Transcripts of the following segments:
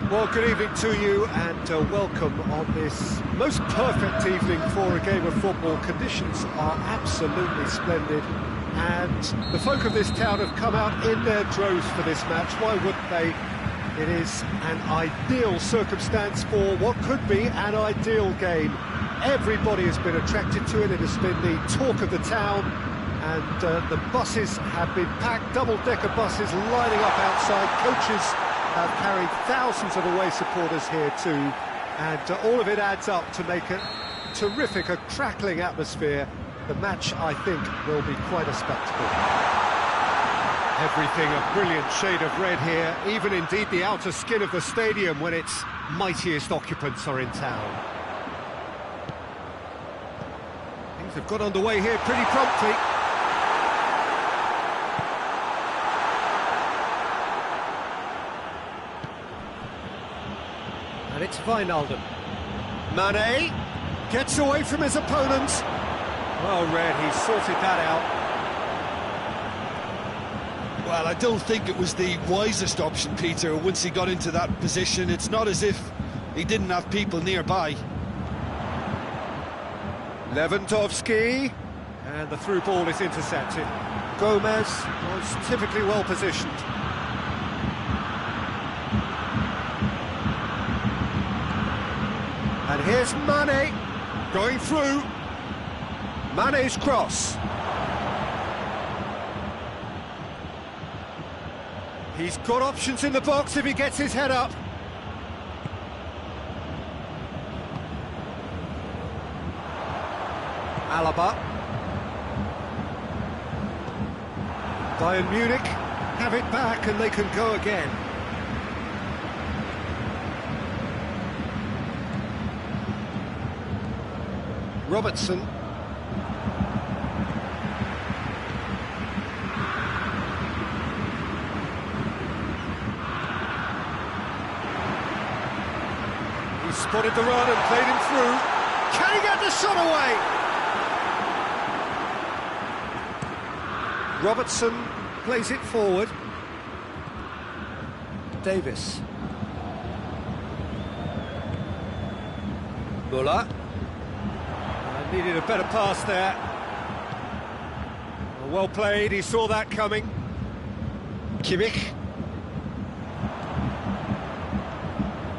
Well, good evening to you and welcome on this most perfect evening for a game of football. Conditions are absolutely splendid and the folk of this town have come out in their droves for this match. Why wouldn't they? It is an ideal circumstance for what could be an ideal game. Everybody has been attracted to it. It has been the talk of the town and the buses have been packed, double-decker buses lining up outside. Coaches have carried thousands of away supporters here too, and all of it adds up to make a terrific, a crackling atmosphere. The match, I think, will be quite a spectacle. Everything a brilliant shade of red here, even indeed the outer skin of the stadium when its mightiest occupants are in town. Things have got underway here pretty promptly. And it's Wijnaldum. Mane gets away from his opponent. Well read, he sorted that out. Well, I don't think it was the wisest option, Peter, once he got into that position. It's not as if he didn't have people nearby. Lewandowski, and the through ball is intercepted. Gomez was typically well positioned. And here's Mane, going through. Mane's cross. He's got options in the box if he gets his head up. Alaba. Bayern Munich have it back and they can go again. Robertson. He spotted the run and played him through. Can he get the shot away? Robertson plays it forward. Davis. Muller. Needed a better pass there. Well played, he saw that coming. Kimmich.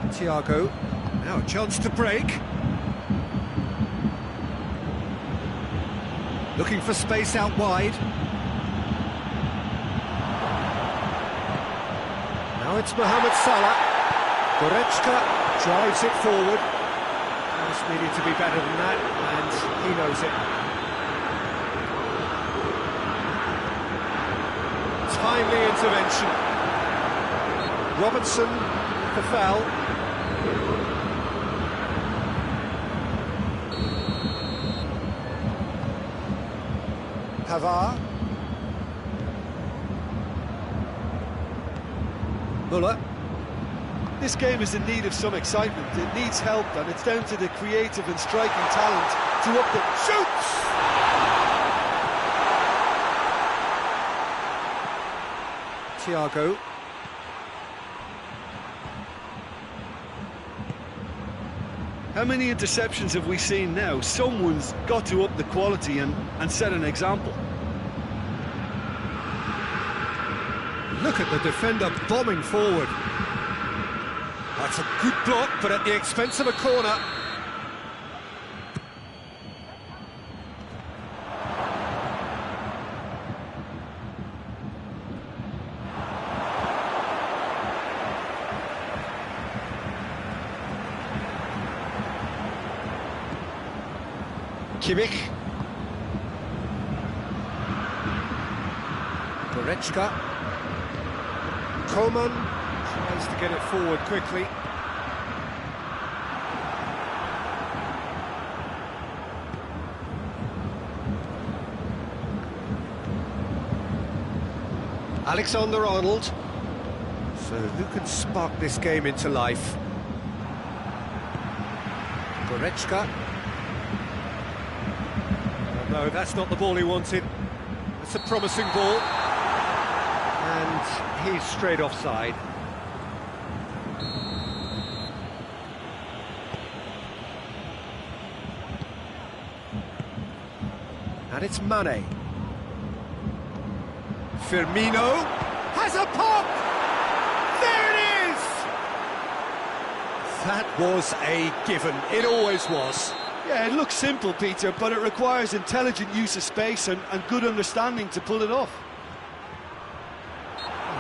Thiago. Now a chance to break. Looking for space out wide. Now it's Mohamed Salah. Goretzka drives it forward. Just needed to be better than that, and he knows it. Timely intervention. Robertson, the foul. Pavard. Muller. This game is in need of some excitement. It needs help, and it's down to the creative and striking talent to up the... Shoots! Thiago. How many interceptions have we seen now? Someone's got to up the quality and set an example. Look at the defender bombing forward. That's a good block, but at the expense of a corner. Kimmich. Goretzka. Coman tries to get it forward quickly. Alexander-Arnold. So who can spark this game into life? Goretzka. Oh, no, that's not the ball he wanted. It's a promising ball. And he's straight offside. And it's Mane. Firmino has a pop! There it is! That was a given. It always was. Yeah, it looks simple, Peter, but it requires intelligent use of space and good understanding to pull it off.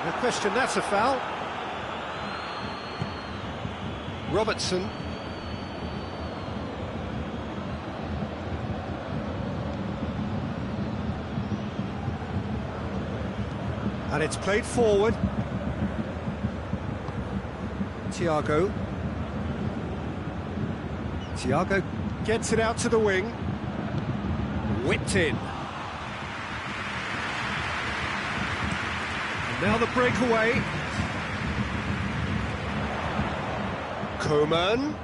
No question, that's a foul. Robertson. And it's played forward. Thiago gets it out to the wing. Whipped in. And now the breakaway. Koeman.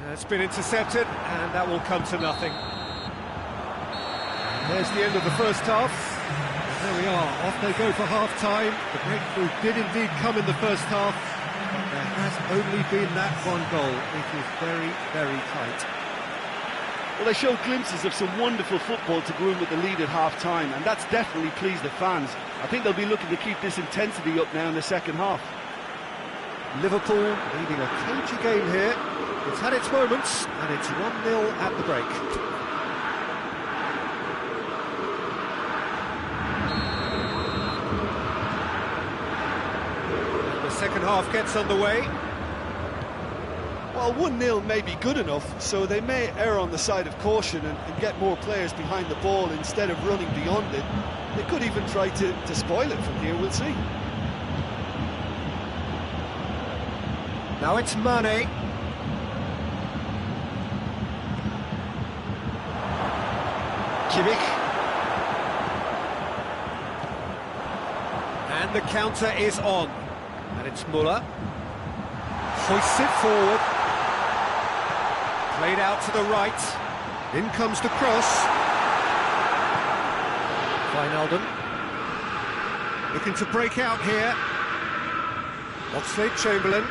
That's been intercepted, and that will come to nothing. There's the end of the first half. And there we are, off they go for half-time. The breakthrough did indeed come in the first half. There has only been that one goal. It is very, very tight. Well, they showed glimpses of some wonderful football to go in with the lead at half-time, and that's definitely pleased the fans. I think they'll be looking to keep this intensity up now in the second half. Liverpool leading a cagey game here. It's had its moments, and it's 1-0 at the break. And the second half gets underway. Well, 1-0 may be good enough, so they may err on the side of caution and get more players behind the ball instead of running beyond it. They could even try to spoil it from here, we'll see. Now it's Mane. Kimmich. And the counter is on. And it's Muller. Hoists it forward. Played out to the right. In comes the cross. Wijnaldum. Looking to break out here. Oxlade-Chamberlain.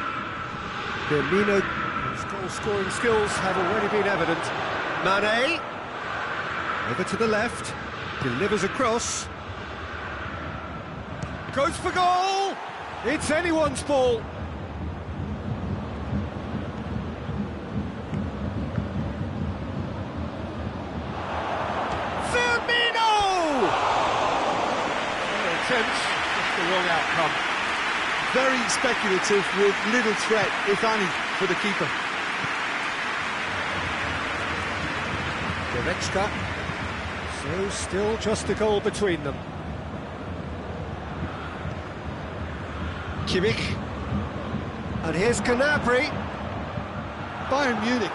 Firmino's goal-scoring skills have already been evident. Mane. Over to the left. Delivers across. Goes for goal! It's anyone's ball. Firmino! Attempts, just the wrong outcome. Very speculative with little threat, if any, for the keeper. Goretzka. So still just a goal between them. Kimmich. And here's Gnabry. Bayern Munich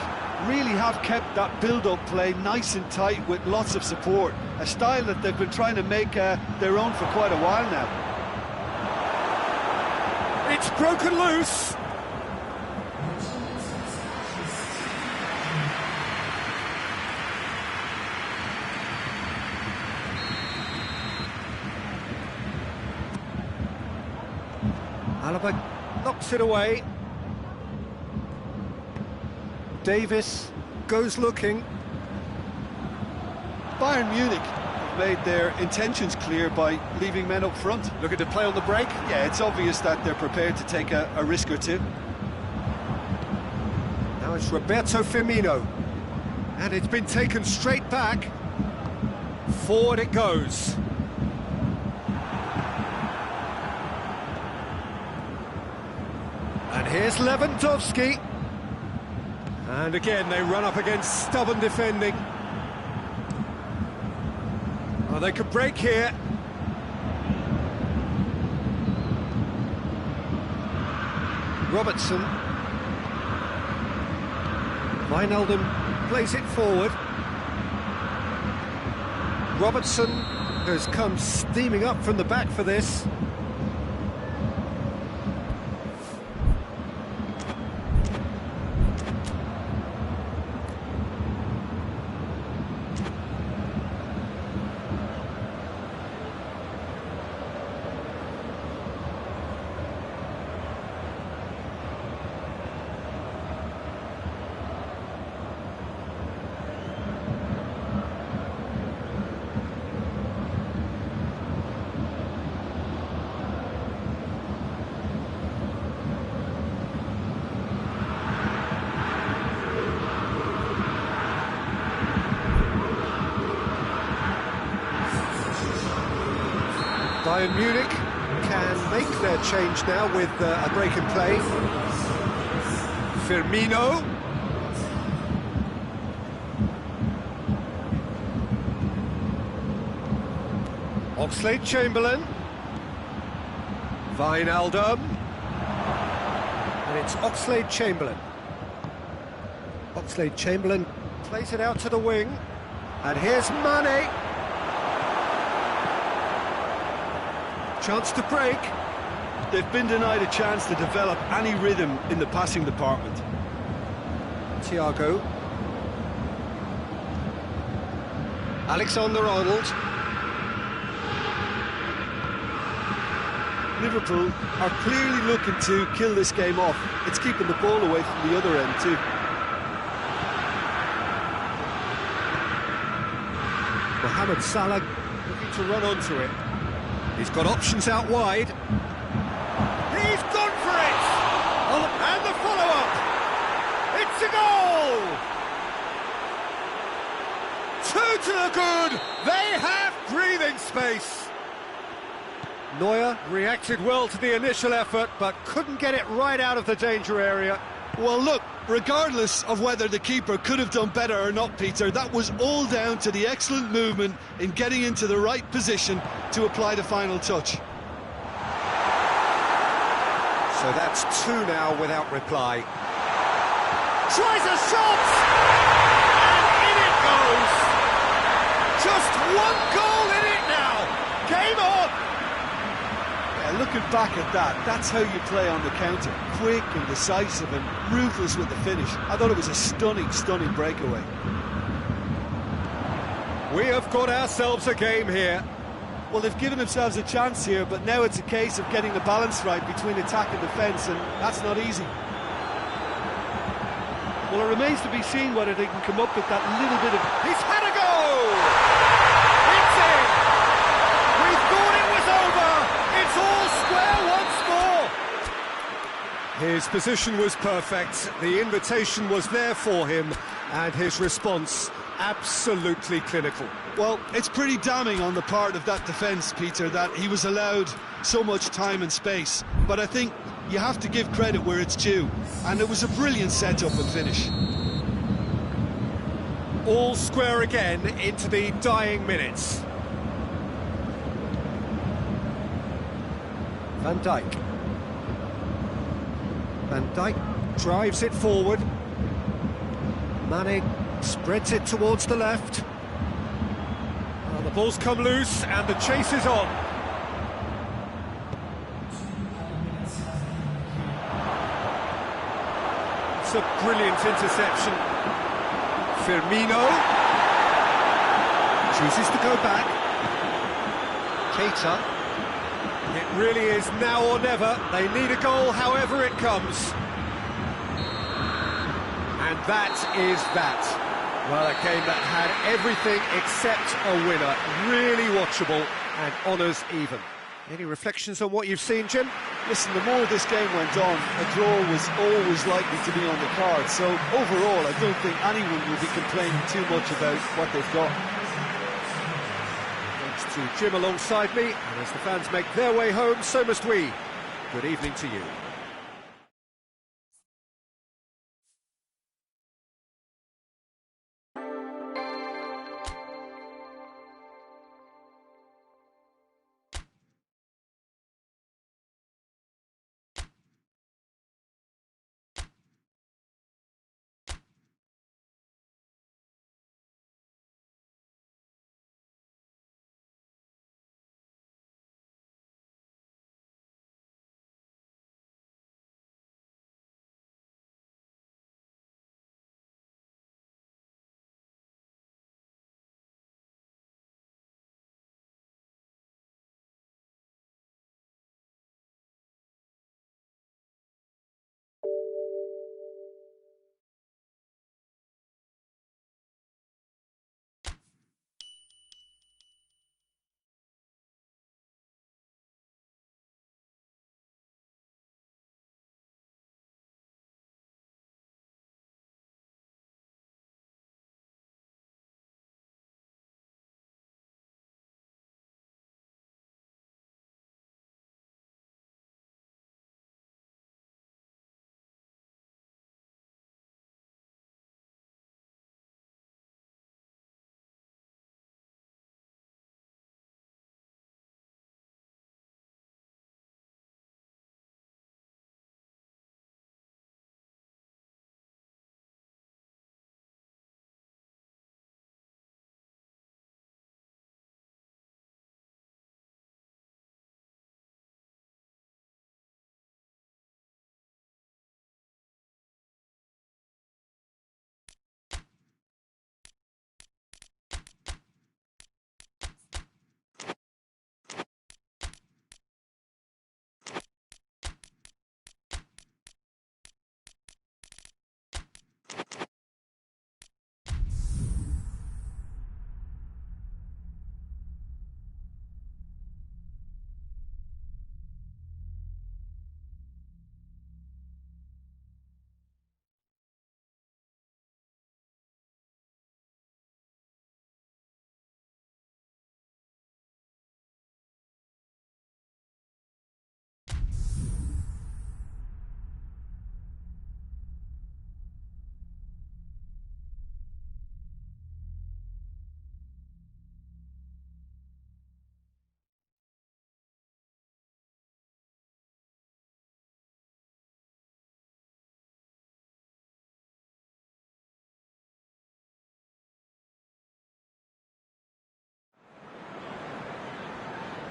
really have kept that build-up play nice and tight with lots of support, a style that they've been trying to make their own for quite a while now. It's broken loose. Alaba knocks it away. Davis goes looking. Bayern Munich have made their intentions clear by leaving men up front. Looking to play on the break. Yeah, it's obvious that they're prepared to take a risk or two. Now it's Roberto Firmino. And it's been taken straight back. Forward it goes. And here's Lewandowski. And again, they run up against stubborn defending. Oh, they could break here. Robertson. Wijnaldum plays it forward. Robertson has come steaming up from the back for this. Bayern Munich can make their change now with a break in play. Firmino. Oxlade-Chamberlain. Wijnaldum. And it's Oxlade-Chamberlain. Oxlade-Chamberlain plays it out to the wing. And here's Mane. Chance to break. They've been denied a chance to develop any rhythm in the passing department. Thiago. Alexander-Arnold. Liverpool are clearly looking to kill this game off. It's keeping the ball away from the other end too. Mohamed Salah looking to run onto it. He's got options out wide. He's gone for it! And the follow-up! It's a goal! 2 to the good! They have breathing space! Neuer reacted well to the initial effort, but couldn't get it right out of the danger area. Well, look, regardless of whether the keeper could have done better or not, Peter, that was all down to the excellent movement in getting into the right position to apply the final touch. So that's 2 now without reply. Tries a shot! And in it goes! Just 1 goal in it now! Game on! Yeah, looking back at that, that's how you play on the counter. Quick and decisive and ruthless with the finish. I thought it was a stunning, stunning breakaway. We have got ourselves a game here. Well, they've given themselves a chance here, but now it's a case of getting the balance right between attack and defence, and that's not easy. Well, it remains to be seen whether they can come up with that little bit of... He's had a go! It's in! We thought it was over! It's all square, 1 score! His position was perfect, the invitation was there for him, and his response absolutely clinical. Well, it's pretty damning on the part of that defence, Peter, that he was allowed so much time and space. But I think you have to give credit where it's due, and it was a brilliant setup and finish. All square again into the dying minutes. Van Dijk. Van Dijk drives it forward. Mane spreads it towards the left. Well, the ball's come loose and the chase is on. It's a brilliant interception. Firmino chooses to go back. Keita. It really is now or never. They need a goal however it comes. And that is that. Well, a game that had everything except a winner. Really watchable and honours even. Any reflections on what you've seen, Jim? Listen, the more this game went on, a draw was always likely to be on the card. So overall, I don't think anyone will be complaining too much about what they've got. Thanks to Jim alongside me, and as the fans make their way home, so must we. Good evening to you.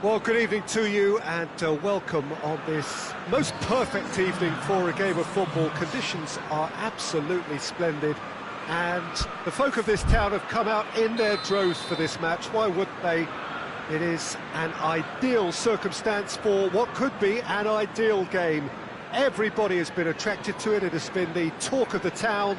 Well, good evening to you and welcome on this most perfect evening for a game of football. Conditions are absolutely splendid and the folk of this town have come out in their droves for this match. Why wouldn't they? It is an ideal circumstance for what could be an ideal game. Everybody has been attracted to it. It has been the talk of the town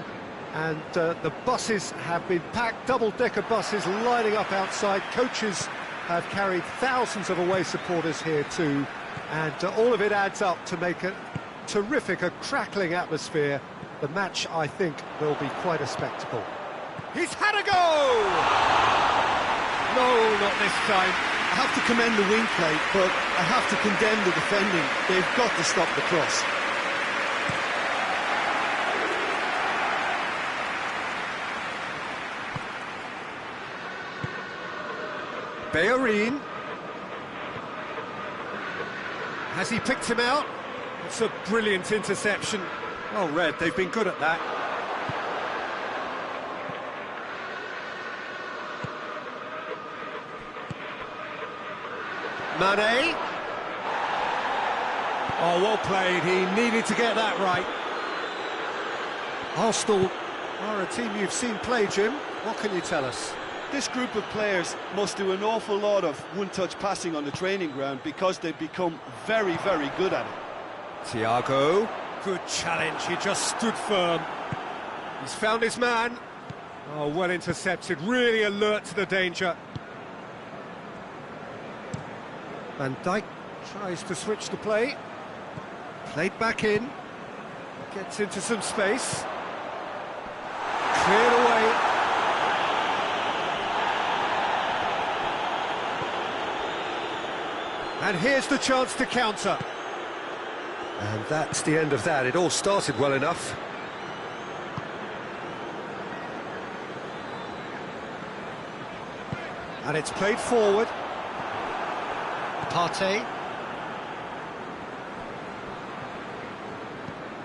and the buses have been packed, double-decker buses lining up outside. Coaches have carried thousands of away supporters here too, and all of it adds up to make a terrific, a crackling atmosphere. The match, I think, will be quite a spectacle. He's had a go! No, not this time. I have to commend the wing play, but I have to condemn the defending. They've got to stop the cross. Bellerin. Has he picked him out? It's a brilliant interception. Well read, they've been good at that. Mane. Oh, well played, he needed to get that right. Arsenal are a team you've seen play, Jim. What can you tell us? This group of players must do an awful lot of one-touch passing on the training ground because they've become very, very good at it. Thiago, good challenge, he just stood firm. He's found his man. Oh, well intercepted, really alert to the danger. Van Dijk tries to switch the play. Played back in. Gets into some space. Cleared away. And here's the chance to counter. And that's the end of that. It all started well enough. And it's played forward. Partey.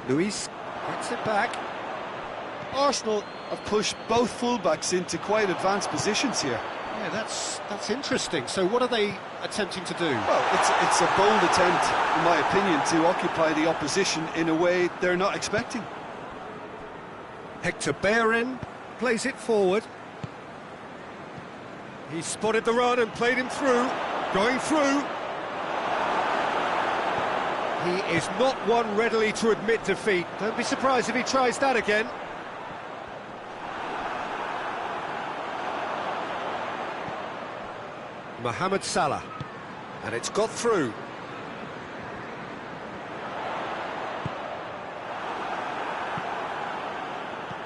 Luis gets it back. Arsenal have pushed both fullbacks into quite advanced positions here. Yeah, that's interesting. So what are they attempting to do? Well, it's a bold attempt, in my opinion, to occupy the opposition in a way they're not expecting. Hector Bellerin plays it forward. He spotted the run and played him through. Going through. He is not one readily to admit defeat. Don't be surprised if he tries that again. Mohamed Salah, and it's got through.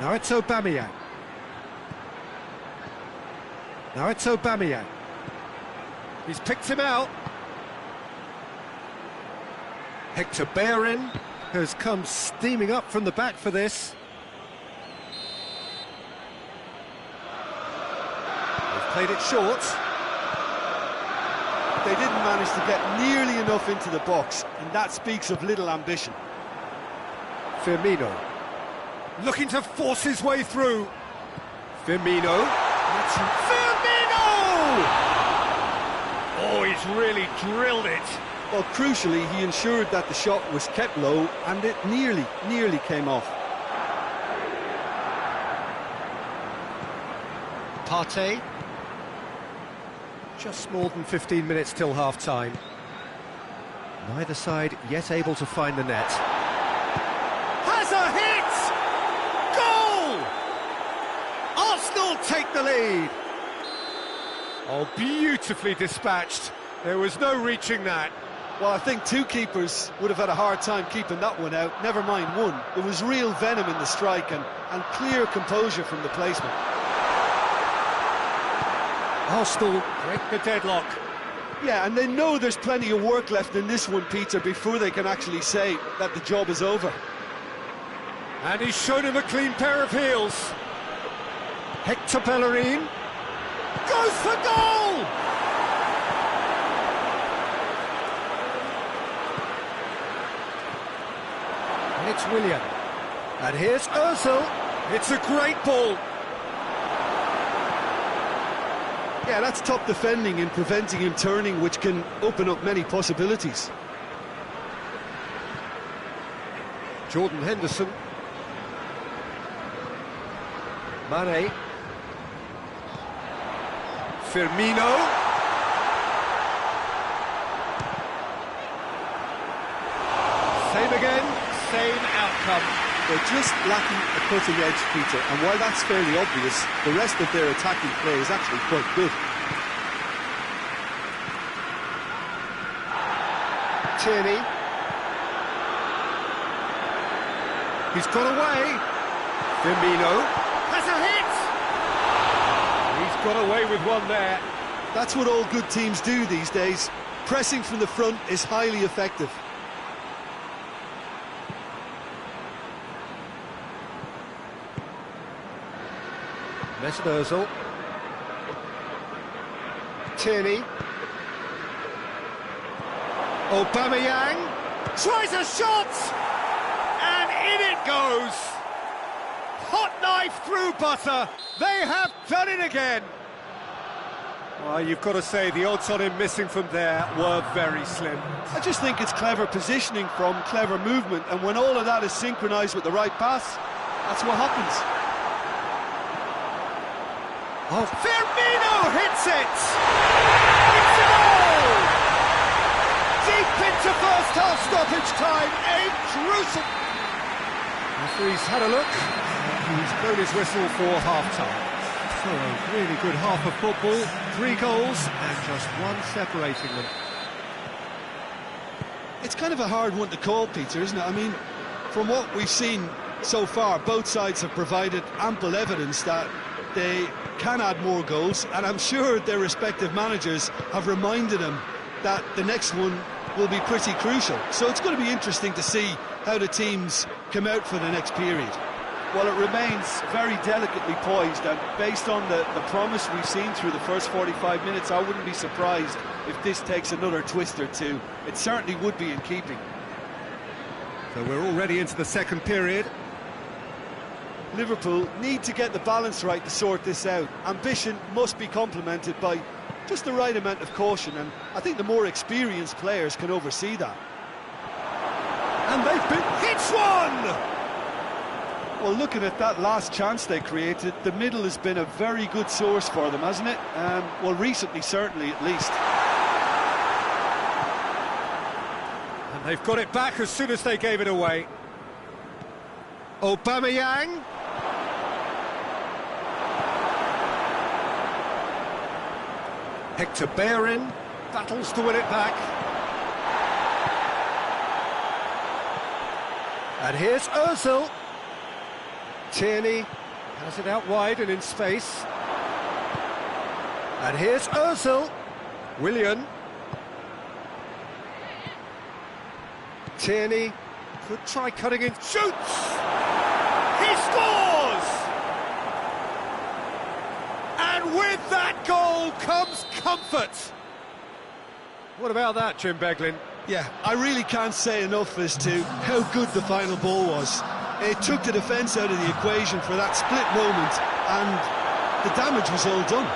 Now it's Aubameyang. Now it's Aubameyang. He's picked him out. Hector Bellerin has come steaming up from the back for this. They've played it short. They didn't manage to get nearly enough into the box, and that speaks of little ambition. Firmino, looking to force his way through. Firmino. Firmino! Oh, he's really drilled it. Well, crucially, he ensured that the shot was kept low, and it nearly came off. Partey. Just more than 15 minutes till half-time. Neither side yet able to find the net. Has a hit! Goal! Arsenal take the lead. Oh, beautifully dispatched. There was no reaching that. Well, I think two keepers would have had a hard time keeping that one out, never mind one. There was real venom in the strike and clear composure from the placement. Arsenal break the deadlock. Yeah, and they know there's plenty of work left in this one, Peter, before they can actually say that the job is over. And he's shown him a clean pair of heels. Hector Bellerin goes for goal! And it's Willian. And here's Ozil. It's a great ball. Yeah, that's top defending and preventing him turning, which can open up many possibilities. Jordan Henderson. Mane. Firmino. Same again, same outcome. They're just lacking a cutting edge, Peter, and while that's fairly obvious, the rest of their attacking play is actually quite good. Tierney. He's got away. Firmino has a hit. He's got away with one there. That's what all good teams do these days. Pressing from the front is highly effective. Mesut Ozil. Tierney. Aubameyang tries a shot, and in it goes. Hot knife through butter. They have done it again. Well, you've got to say the odds on him missing from there were very slim. I just think it's clever positioning from clever movement, and when all of that is synchronised with the right pass, that's what happens. Oh, Firmino hits it! It's a goal! Deep into first half stoppage time, a gruesome... Referee's had a look, he's blown his whistle for half-time. So a really good half of football, 3 goals and just one separating them. It's kind of a hard one to call, Peter, isn't it? I mean, from what we've seen so far, both sides have provided ample evidence that they can add more goals, and I'm sure their respective managers have reminded them that the next one will be pretty crucial. So it's going to be interesting to see how the teams come out for the next period. Well, it remains very delicately poised, and based on the promise we've seen through the first 45 minutes, I wouldn't be surprised if this takes another twist or two. It certainly would be in keeping. So we're already into the second period. Liverpool need to get the balance right to sort this out. Ambition must be complemented by just the right amount of caution, and I think the more experienced players can oversee that. And they've been hits one! Well, looking at that last chance they created, the middle has been a very good source for them, hasn't it? Well, recently, certainly, at least. And they've got it back as soon as they gave it away. Aubameyang. Hector Bellerin battles to win it back. And here's Ozil. Tierney has it out wide and in space. And here's Ozil. Willian. Tierney could try cutting in. Shoots! He scores! And with that goal comes comfort. What about that, Jim Beglin? Yeah, I really can't say enough as to how good the final ball was. It took the defence out of the equation for that split moment, and the damage was all done.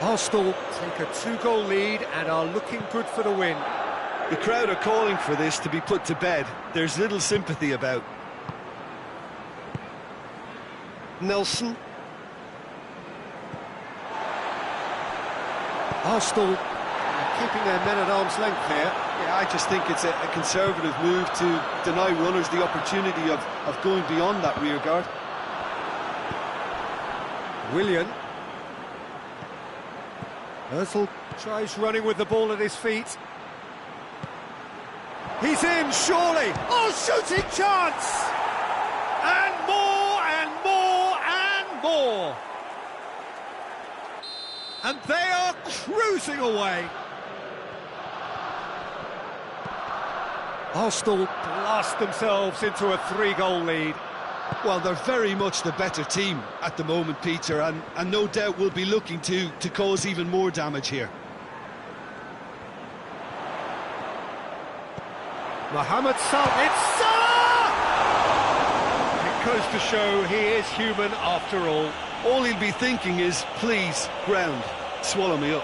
Arsenal take a 2-goal lead and are looking good for the win. The crowd are calling for this to be put to bed. There's little sympathy about. Nelson. Arsenal keeping their men at arm's length here. Yeah, I just think it's a conservative move to deny runners the opportunity of going beyond that rear guard. Willian. Ozil tries running with the ball at his feet. He's in, surely! Oh, shooting chance! And more, and more, and more! And they are cruising away! Arsenal blast themselves into a 3-goal lead. Well, they're very much the better team at the moment, Peter, and no doubt will be looking to cause even more damage here. Mohamed Salah, it's Salah! It goes goes to show he is human after all. All he'll be thinking is, please, ground, swallow me up.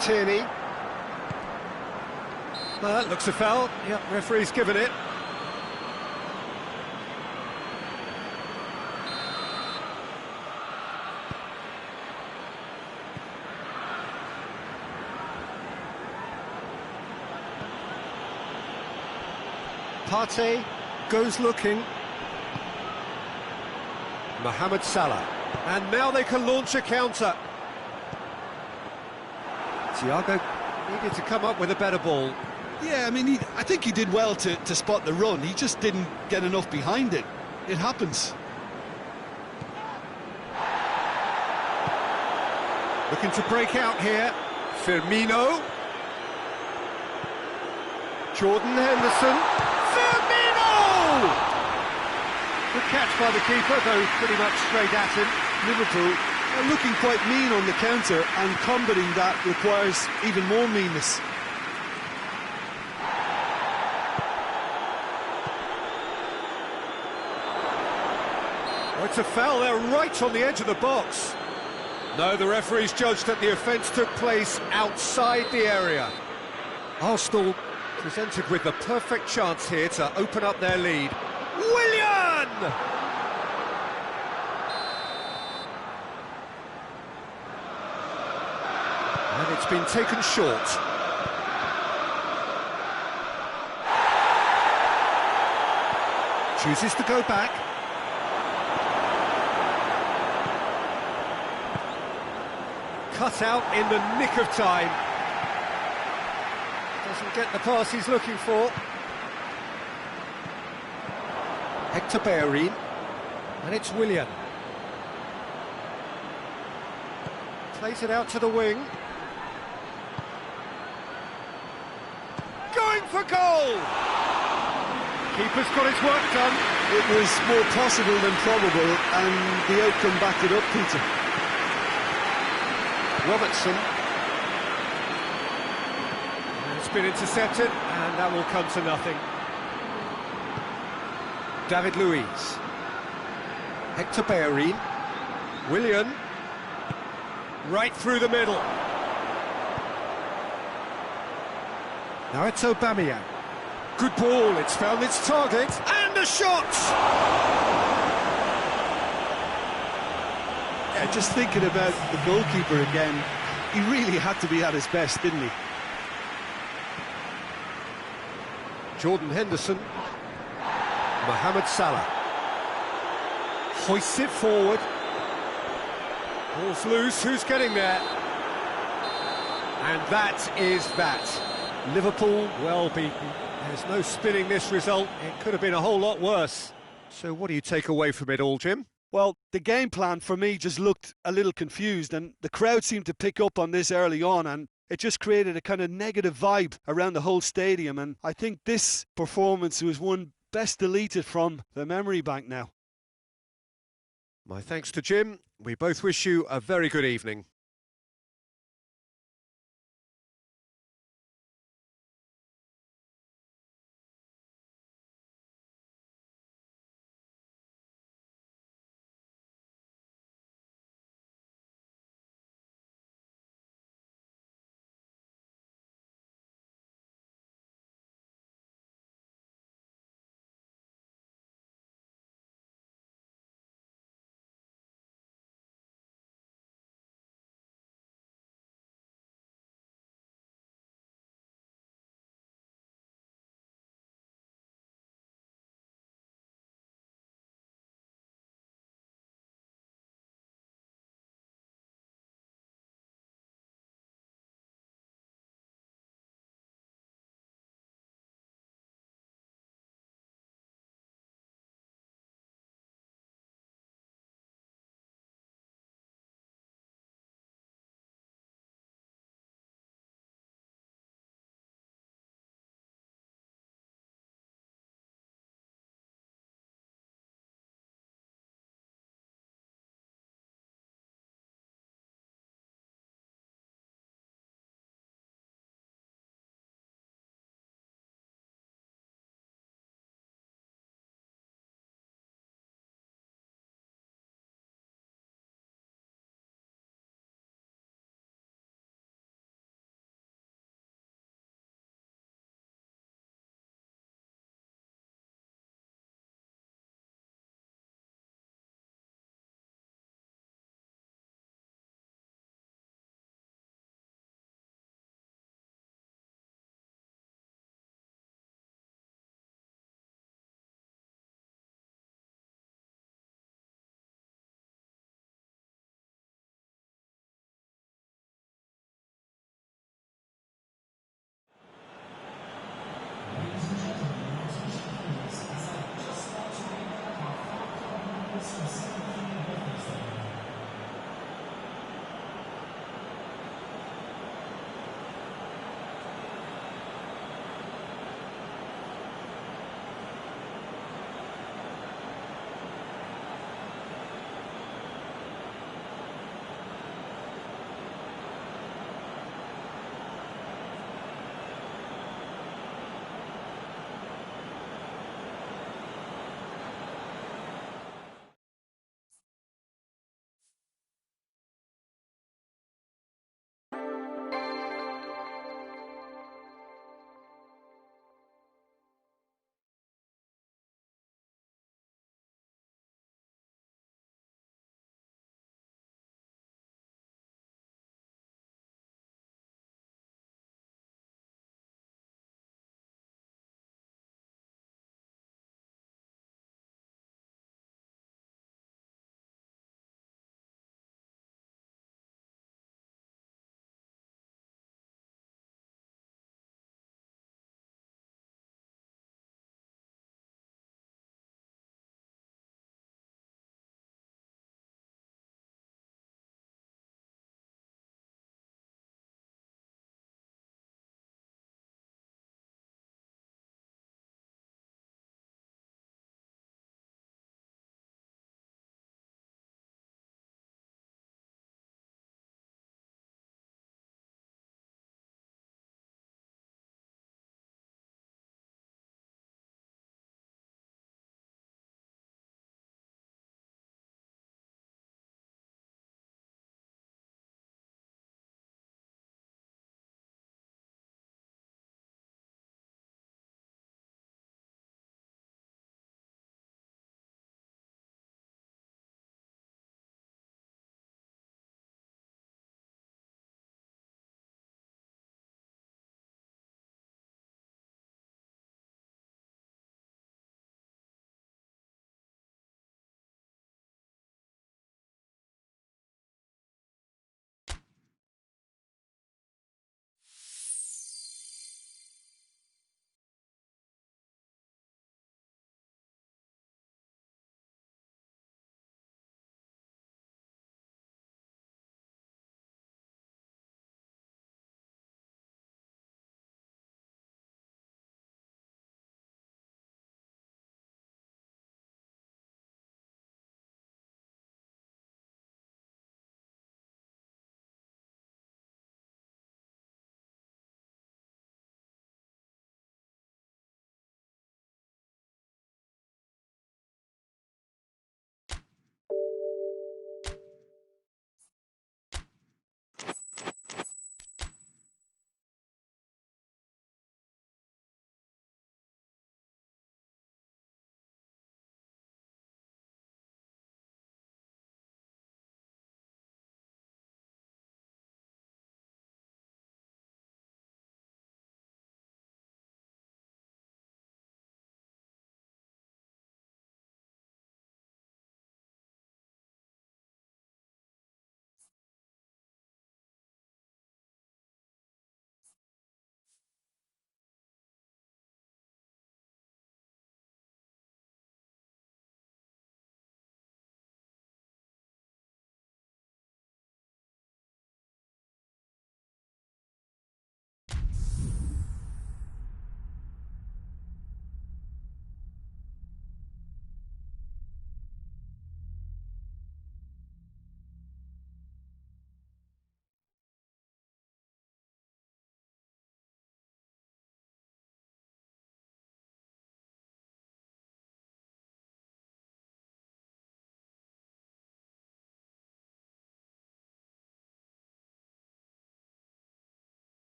Tierney. That looks a foul. Yep, referee's given it. Partey goes looking. Mohamed Salah. And now they can launch a counter. Thiago needed to come up with a better ball. Yeah, I mean, I think he did well to spot the run. He just didn't get enough behind it. It happens. Looking to break out here. Firmino. Jordan Henderson. Firmino! Good catch by the keeper, though pretty much straight at him. Liverpool are looking quite mean on the counter, and combating that requires even more meanness. Oh, it's a foul there, right on the edge of the box. No, the referee's judged that the offence took place outside the area. Arsenal presented with the perfect chance here to open up their lead. Willian! And it's been taken short. Chooses to go back. Cut out in the nick of time. Doesn't get the pass he's looking for. Hector Bellerin. And it's Willian. Plays it out to the wing. Going for goal! Keeper's got his work done. It was more possible than probable, and the outcome backed it up, Peter. Robertson. And it's been intercepted, and that will come to nothing. David Luiz. Hector Bellerin. Willian. Right through the middle. Now it's Aubameyang. Good ball, it's found its target, and a shot! Yeah, just thinking about the goalkeeper again, he really had to be at his best, didn't he? Jordan Henderson. Mohamed Salah. Hoists it forward. Ball's loose, who's getting there? And that is that. Liverpool well beaten. There's no spinning this result. It could have been a whole lot worse. So what do you take away from it all, Jim? Well, the game plan for me just looked a little confused, and the crowd seemed to pick up on this early on, and it just created a kind of negative vibe around the whole stadium, and I think this performance was one best deleted from the memory bank now. My thanks to Jim. We both wish you a very good evening.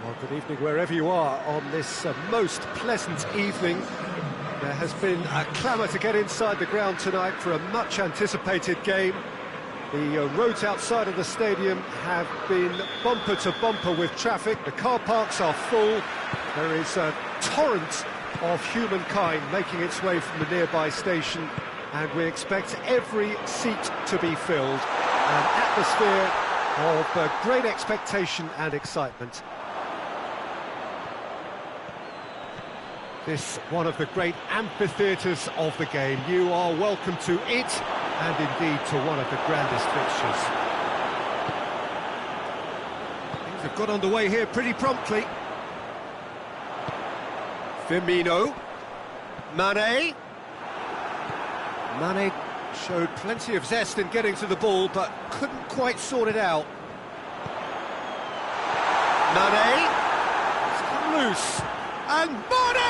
Well, good evening wherever you are on this most pleasant evening. There has been a clamour to get inside the ground tonight for a much-anticipated game. The roads outside of the stadium have been bumper to bumper with traffic. The car parks are full. There is a torrent of humankind making its way from the nearby station, and we expect every seat to be filled. An atmosphere of great expectation and excitement. This one of the great amphitheatres of the game. You are welcome to it, and indeed to one of the grandest fixtures. Things have got underway here pretty promptly. Firmino. Mane. Mane showed plenty of zest in getting to the ball, but couldn't quite sort it out. Mane. It's come loose. And Mane!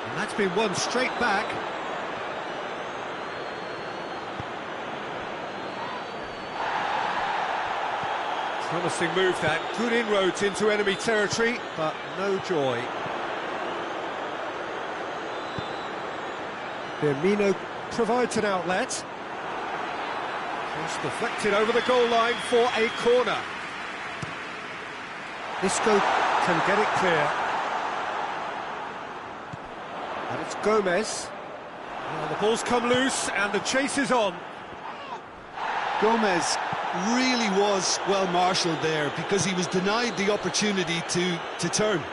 And that's been won straight back. Promising move that, good inroads into enemy territory, but no joy. Firmino provides an outlet. Cross deflected over the goal line for a corner. Isco can get it clear. And it's Gomez. Well, the ball's come loose and the chase is on. Gomez really was well marshalled there because he was denied the opportunity to turn.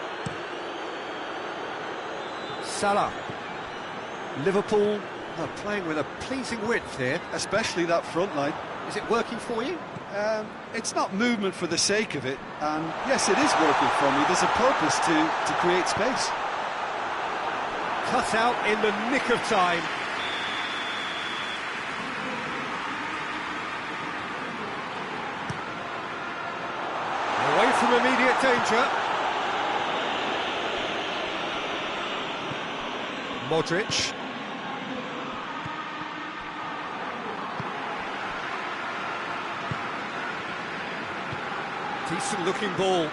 Salah. Liverpool are playing with a pleasing width here. Especially that front line. Is it working for you? It's not movement for the sake of it, and yes, it is working for me. There's a purpose to create space. Cut out in the nick of time. Away from immediate danger. Modric. Decent looking ball.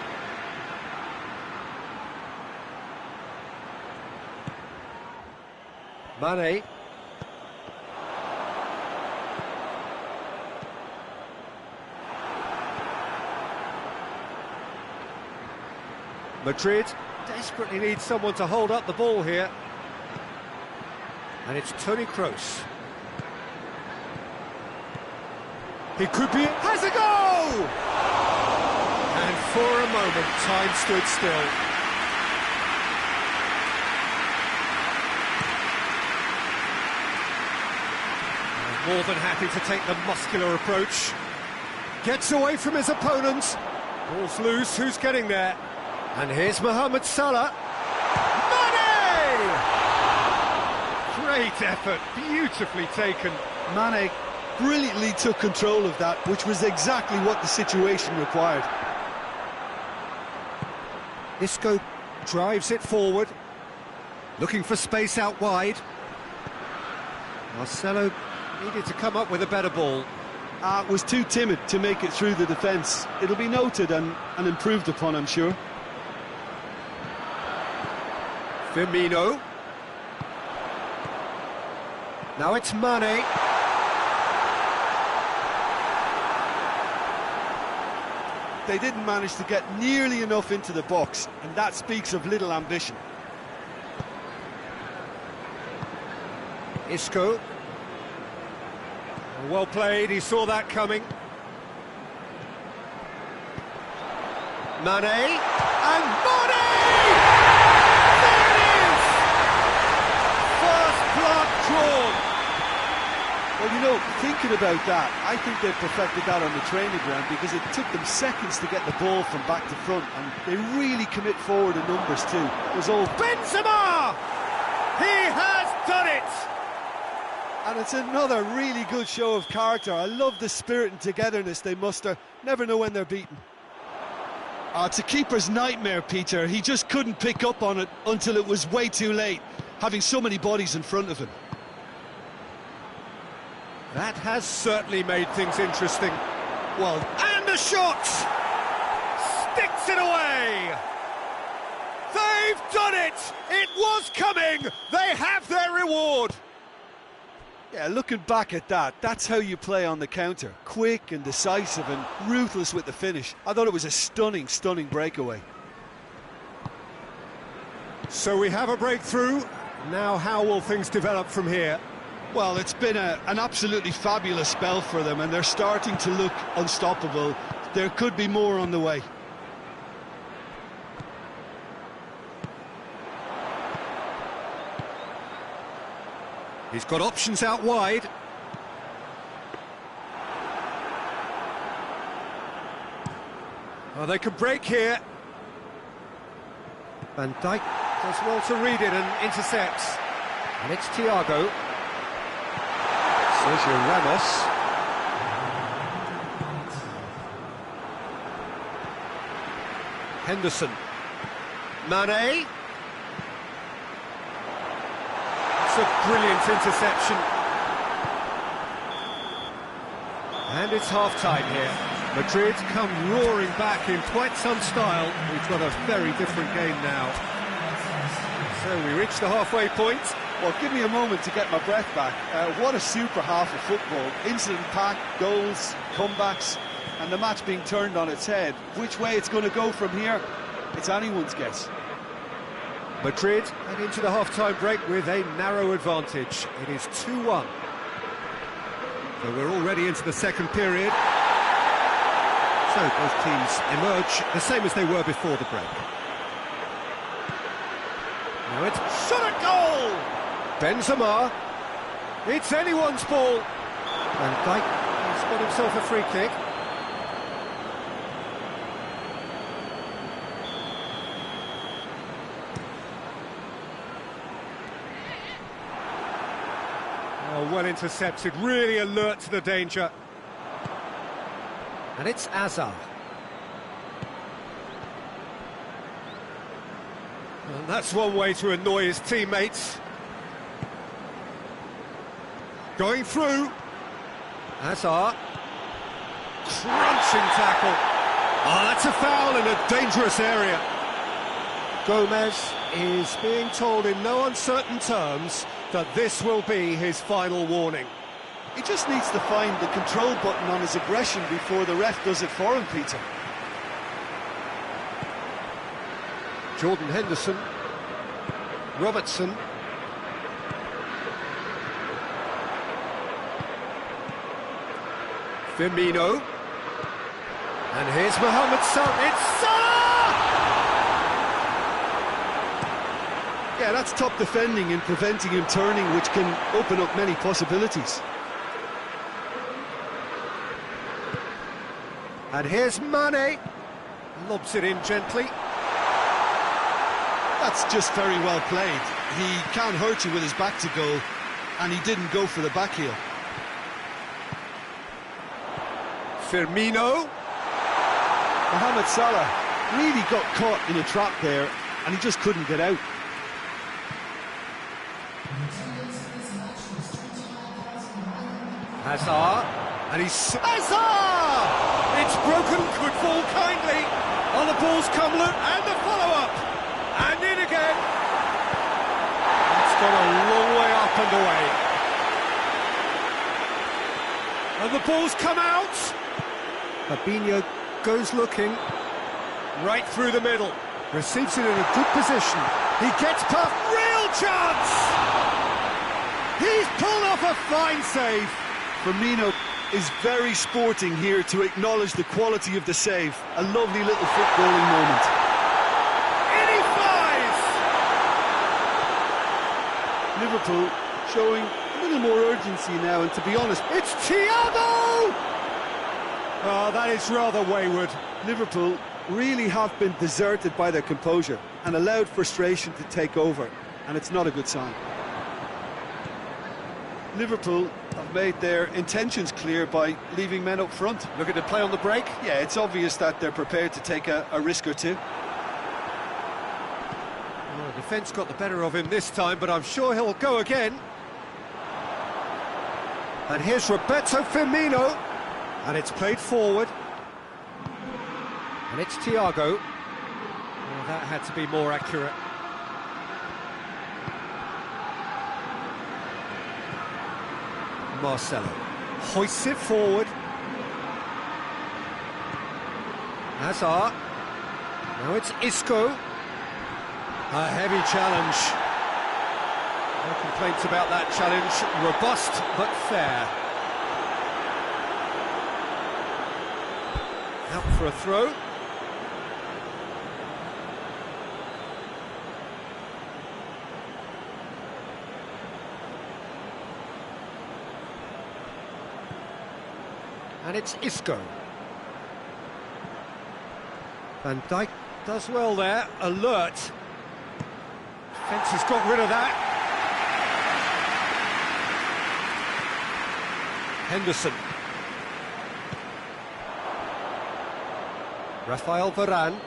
Mane. Madrid desperately needs someone to hold up the ball here. And it's Toni Kroos. He could be... has a goal! And for a moment, time stood still. More than happy to take the muscular approach. Gets away from his opponent. Ball's loose, who's getting there? And here's Mohamed Salah. Mane! Great effort, beautifully taken. Mane brilliantly took control of that, which was exactly what the situation required. Isco drives it forward, looking for space out wide. Marcelo needed to come up with a better ball. Was too timid to make it through the defence. It'll be noted and improved upon, I'm sure. Firmino. Now it's Mane. They didn't manage to get nearly enough into the box, and that speaks of little ambition. Isco. Well played, he saw that coming. Mane. And Mane! There it is! First blood drawn. Well, you know, thinking about that, I think they've perfected that on the training ground because it took them seconds to get the ball from back to front, and they really commit forward in numbers too. It was all... Benzema! He has done it! And it's another really good show of character. I love the spirit and togetherness they muster. Never know when they're beaten. It's a keeper's nightmare, Peter. He just couldn't pick up on it until it was way too late, having so many bodies in front of him. That has certainly made things interesting. Well, And a shot! Sticks it away! They've done it! It was coming! They have their reward! yeah, looking back at that, that's how you play on the counter. Quick and decisive and ruthless with the finish. I thought it was a stunning, stunning breakaway. So we have a breakthrough. Now how will things develop from here? Well, it's been an absolutely fabulous spell for them, and they're starting to look unstoppable. There could be more on the way. He's got options out wide. Oh, they could break here. Van Dijk does well to read it and intercepts. And it's Thiago. Sergio Ramos. Henderson. Mane. It's a brilliant interception. And it's half-time here. Madrid come roaring back in quite some style. We've got a very different game now. So we reach the halfway point. Well, give me a moment to get my breath back. What a super half of football. Incident-packed, goals, comebacks, and the match being turned on its head. Which way it's going to go from here, it's anyone's guess. Madrid head into the half-time break with a narrow advantage. It is 2-1. So we're already into the second period. So both teams emerge the same as they were before the break. Now it's shot at goal! Benzema. It's anyone's ball. Van Dijk has got himself a free kick. Oh, well intercepted, really alert to the danger. And it's Hazard. And that's one way to annoy his teammates. Going through. Hazard. Crunching tackle. Oh, that's a foul in a dangerous area. Gomez is being told in no uncertain terms that this will be his final warning. He just needs to find the control button on his aggression before the ref does it for him, Peter. Jordan Henderson. Robertson. Firmino. And here's Mohamed Salah. It's Salah! Yeah, that's top defending and preventing him turning, which can open up many possibilities. And here's Mane. Lobs it in gently. That's just very well played. He can't hurt you with his back to goal, and he didn't go for the back heel. Firmino. Mohamed Salah really got caught in a trap there, and he just couldn't get out. Hazard. And he's... Hazard! It's broken, could fall kindly. Oh, the ball's come loose, and the follow-up. And in again. It's gone a long way up and away. And the ball's come out. Fabinho goes looking. Right through the middle. Receives it in a good position. He gets past. Real chance! He's pulled off a fine save. Firmino is very sporting here to acknowledge the quality of the save. A lovely little footballing moment. In he flies! Liverpool showing a little more urgency now, and to be honest, It's Thiago! Oh, that is rather wayward. Liverpool really have been deserted by their composure and allowed frustration to take over, and it's not a good sign. Liverpool have made their intentions clear by leaving men up front. Looking to play on the break. Yeah, it's obvious that they're prepared to take a risk or two. Well, the defence got the better of him this time, but I'm sure he'll go again. And here's Roberto Firmino. And it's played forward. And it's Thiago. Well, that had to be more accurate. Marcelo hoists it forward. Hazard. Now it's Isco. A heavy challenge. No complaints about that challenge. Robust but fair. Out for a throw. And it's Isco. Van Dijk does well there, alert. Defence has got rid of that. Henderson. Rafael Varane.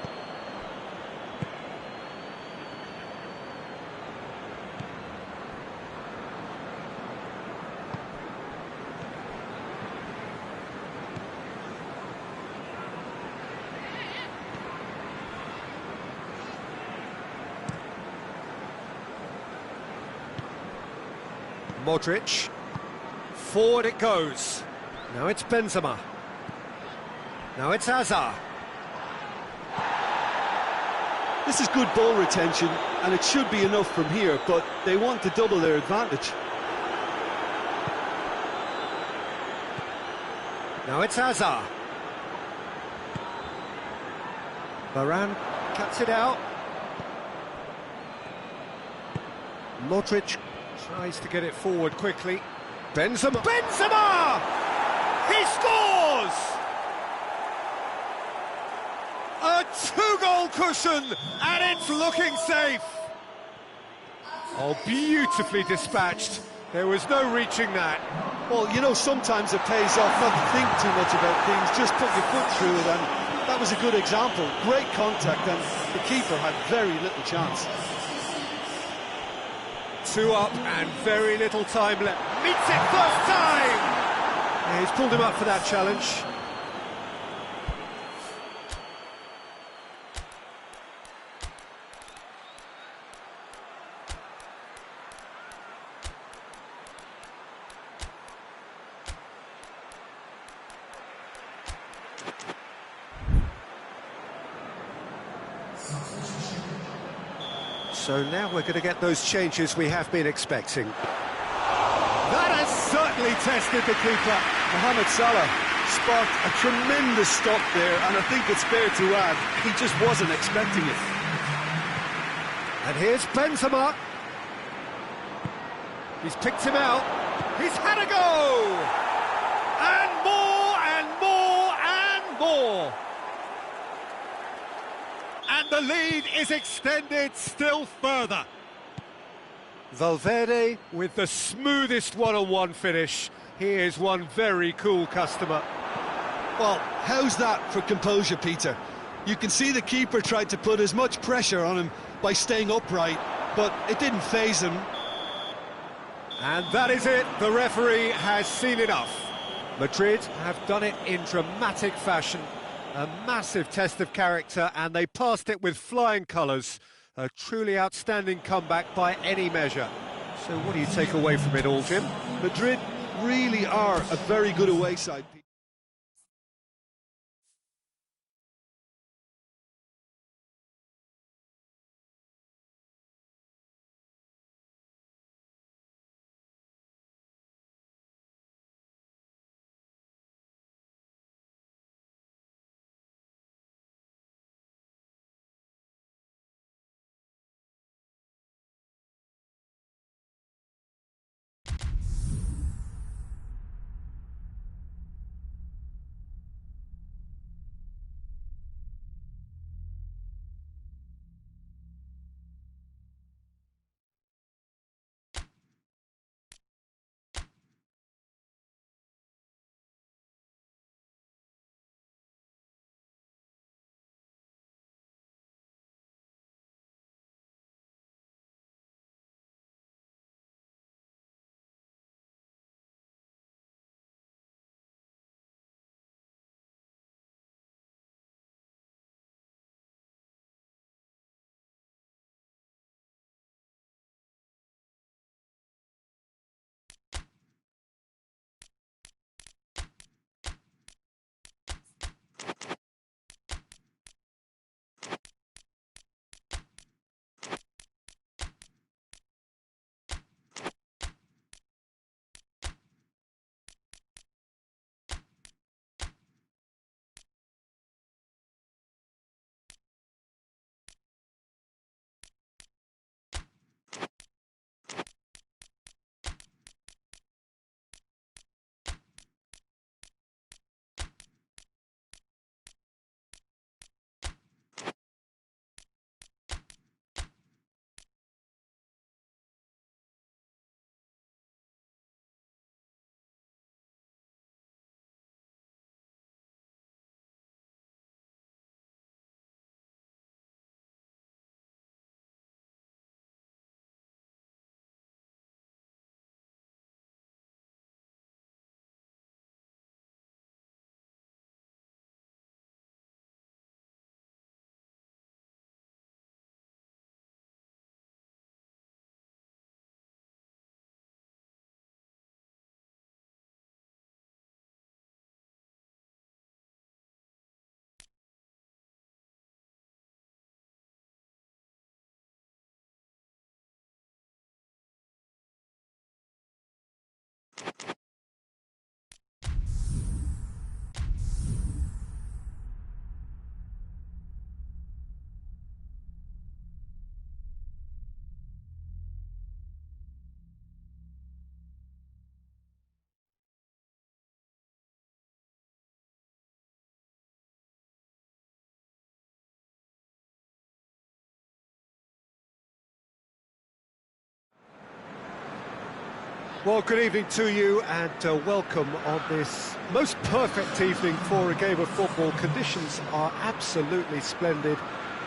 Modric. Forward it goes. Now it's Benzema. Now it's Hazard. This is good ball retention, and it should be enough from here, but they want to double their advantage. Now it's Hazard. Varane cuts it out. Modric tries to get it forward quickly. Benzema! Benzema! He scores! A two-goal cushion, and it's looking safe. Oh, beautifully dispatched. There was no reaching that. Well, you know, sometimes it pays off not to think too much about things, just put your foot through it, and that was a good example. Great contact, and the keeper had very little chance. Two up and very little time left. Meets it first time! Yeah, he's pulled him up for that challenge. So now we're going to get those changes we have been expecting. That has certainly tested the keeper. Mohamed Salah sparked a tremendous stop there, and I think it's fair to add, he just wasn't expecting it. And here's Benzema. He's picked him out. He's had a go! And more, and more, and more! And the lead is extended still further. Valverde with the smoothest one-on-one finish. He is one very cool customer. Well, how's that for composure, Peter? You can see the keeper tried to put as much pressure on him by staying upright, but it didn't faze him. And that is it. The referee has seen enough. Madrid have done it in dramatic fashion. A massive test of character, and they passed it with flying colours. A truly outstanding comeback by any measure. So what do you take away from it all, Jim? Madrid really are a very good away side. Well, good evening to you and welcome on this most perfect evening for a game of football. Conditions are absolutely splendid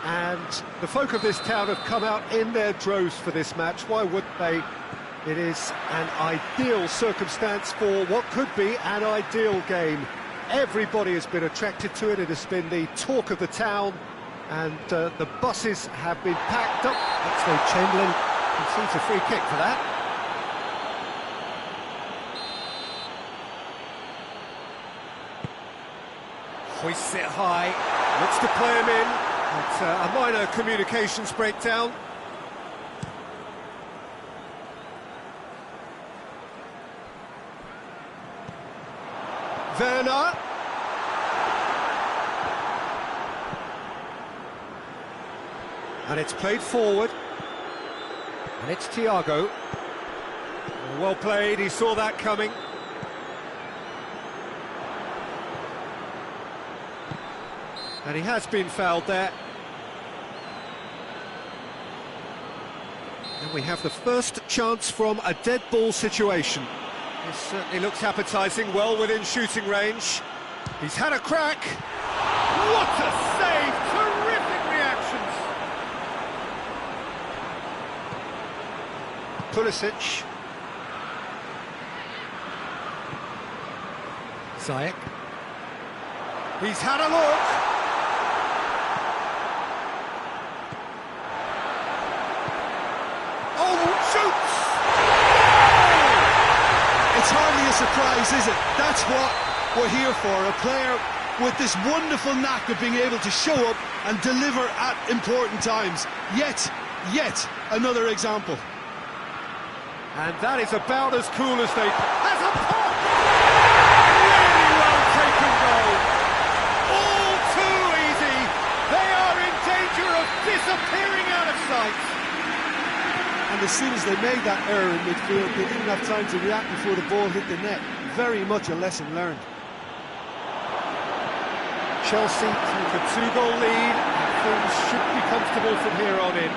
and the folk of this town have come out in their droves for this match. Why wouldn't they? It is an ideal circumstance for what could be an ideal game. Everybody has been attracted to it. It has been the talk of the town and the buses have been packed up. Chamberlain concedes a free kick for that. Hoists it high, looks to play him in, but a minor communications breakdown. Werner. And it's played forward. And it's Thiago. Well played, he saw that coming. And he has been fouled there. And we have the first chance from a dead ball situation. This certainly looks appetising, well within shooting range. He's had a crack. What a save! Terrific reactions! Pulisic. Ziyech. He's had a look. It's hardly a surprise, is it? That's what we're here for, a player with this wonderful knack of being able to show up and deliver at important times. Yet another example. And that is about as cool as they... Has a pop! Really well taken goal. All too easy. They are in danger of disappearing out of sight. And as soon as they made that error in midfield, they didn't have time to react before the ball hit the net. Very much a lesson learned. Chelsea take a 2-goal lead, and things should be comfortable from here on in.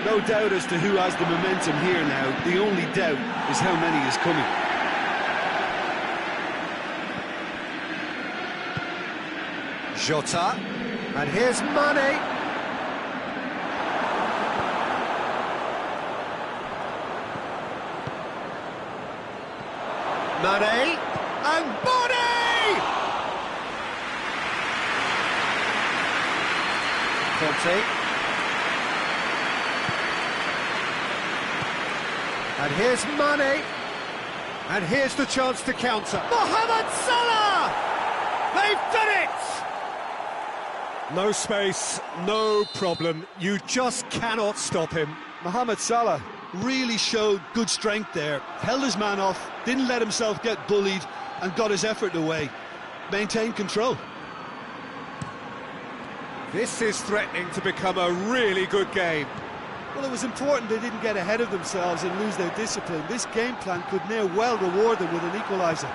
No doubt as to who has the momentum here now. The only doubt is how many is coming. Jota, and here's Mane. Mane, and Mane! Conte. And here's Mane. And here's the chance to counter. Mohamed Salah! They've done it! No space, no problem. You just cannot stop him. Mohamed Salah really showed good strength there, held his man off, didn't let himself get bullied and got his effort away. Maintained control. This is threatening to become a really good game. Well, it was important they didn't get ahead of themselves and lose their discipline. This game plan could near well reward them with an equaliser.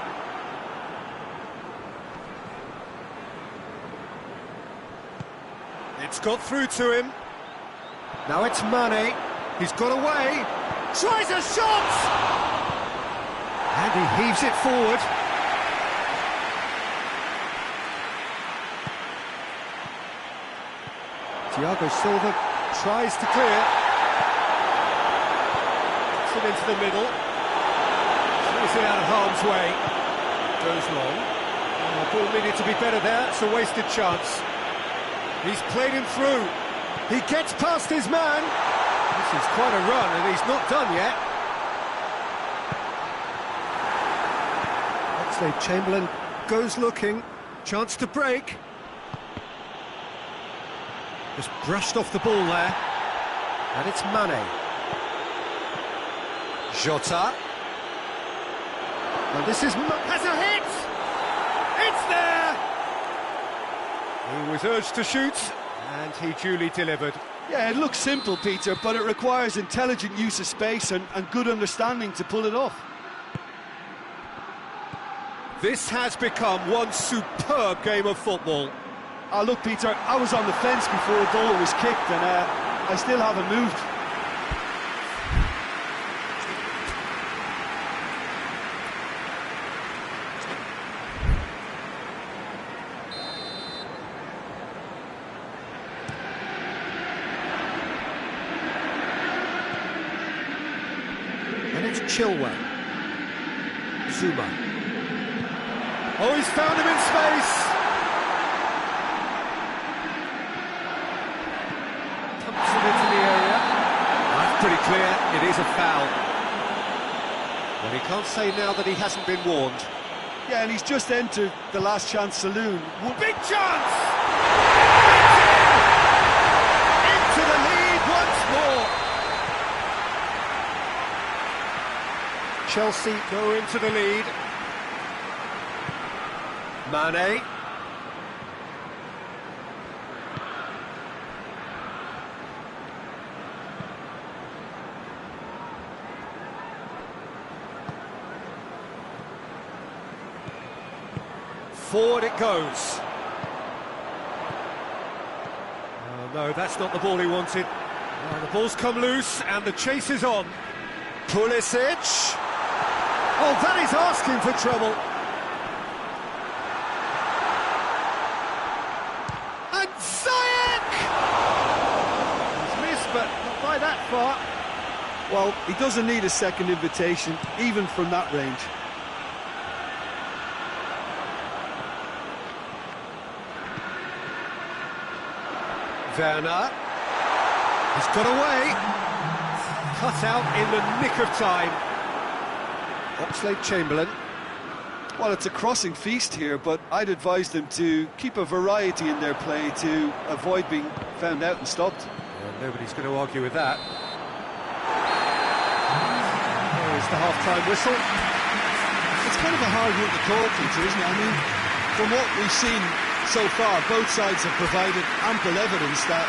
It's got through to him. Now it's Mane. He's got away. Tries a shot! And he heaves it forward. Thiago Silva tries to clear. Puts it into the middle. Throws it out of harm's way. Goes long. Oh, the ball needed to be better there. It's a wasted chance. He's played him through. He gets past his man. This is quite a run, and he's not done yet. Chamberlain goes looking. Chance to break. Just brushed off the ball there. And it's Mane. Jota. And this is... has a hit! It's there! He was urged to shoot, and he duly delivered. Yeah, it looks simple, Peter, but it requires intelligent use of space and good understanding to pull it off. This has become one superb game of football. Oh, look, Peter, I was on the fence before the ball was kicked, and I still haven't moved. Chilwell. Zuma. Oh, he's found him in space! Pumps him into the area. That's pretty clear, it is a foul. Well, he can't say now that he hasn't been warned. Yeah, and he's just entered the last chance saloon. Big chance! Into the lead once more. Chelsea go into the lead. Mane. Forward it goes. Oh no, that's not the ball he wanted. Oh, the ball's come loose and the chase is on. Pulisic. Oh, that is asking for trouble. And Ziyech! He's missed, but not by that far. Well, he doesn't need a second invitation, even from that range. Werner. He's got away. Cut out in the nick of time. Oxlade-Chamberlain. Well, it's a crossing feast here, but I'd advise them to keep a variety in their play to avoid being found out and stopped. Yeah, nobody's going to argue with that. There's the half-time whistle. It's kind of a hard one to call, Peter, isn't it? I mean, from what we've seen so far, both sides have provided ample evidence that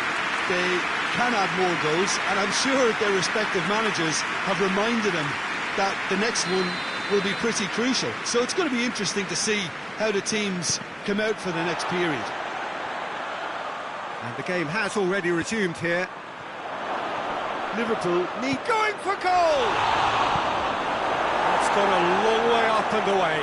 they can add more goals, and I'm sure their respective managers have reminded them that the next one will be pretty crucial. So it's going to be interesting to see how the teams come out for the next period. And the game has already resumed here. Liverpool need going for goal! It's gone a long way up and away.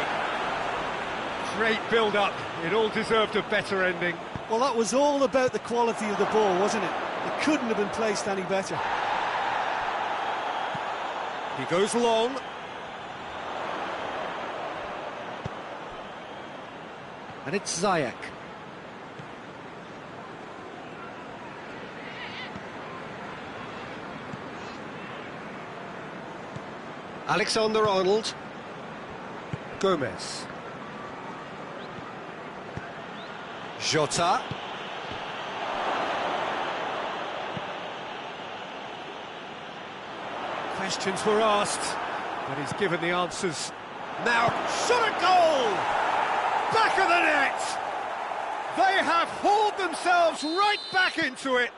Great build-up. It all deserved a better ending. Well, that was all about the quality of the ball, wasn't it? It couldn't have been placed any better. He goes long. And it's Ziyech. Alexander-Arnold. Gomez. Jota. Questions were asked, but he's given the answers. Now, shot at goal! Back of the net! They have hauled themselves right back into it.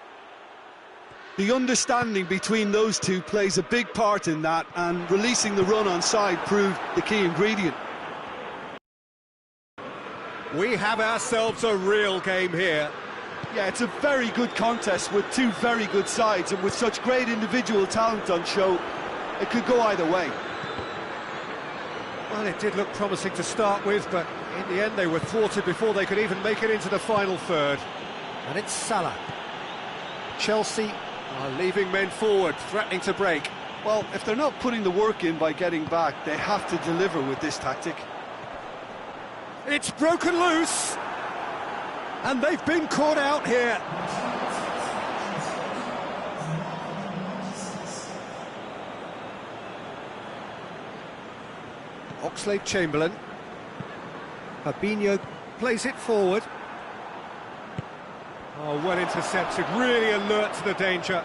The understanding between those two plays a big part in that, and releasing the run on side proved the key ingredient. We have ourselves a real game here. Yeah, it's a very good contest with two very good sides, and with such great individual talent on show, it could go either way. Well, it did look promising to start with, but in the end they were thwarted before they could even make it into the final third. And it's Salah. Chelsea are leaving men forward, threatening to break. Well, if they're not putting the work in by getting back, they have to deliver with this tactic. It's broken loose, and they've been caught out here. Oxlade-Chamberlain. Fabinho plays it forward. Oh, well intercepted, really alert to the danger.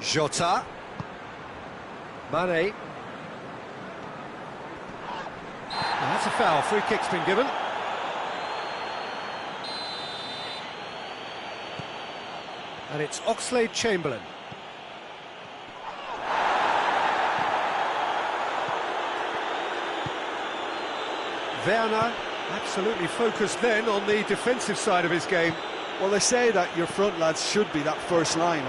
Jota. Mane. And that's a foul, free kick's been given. And it's Oxlade-Chamberlain. Werner absolutely focused then on the defensive side of his game. Well, they say that your front lads should be that first line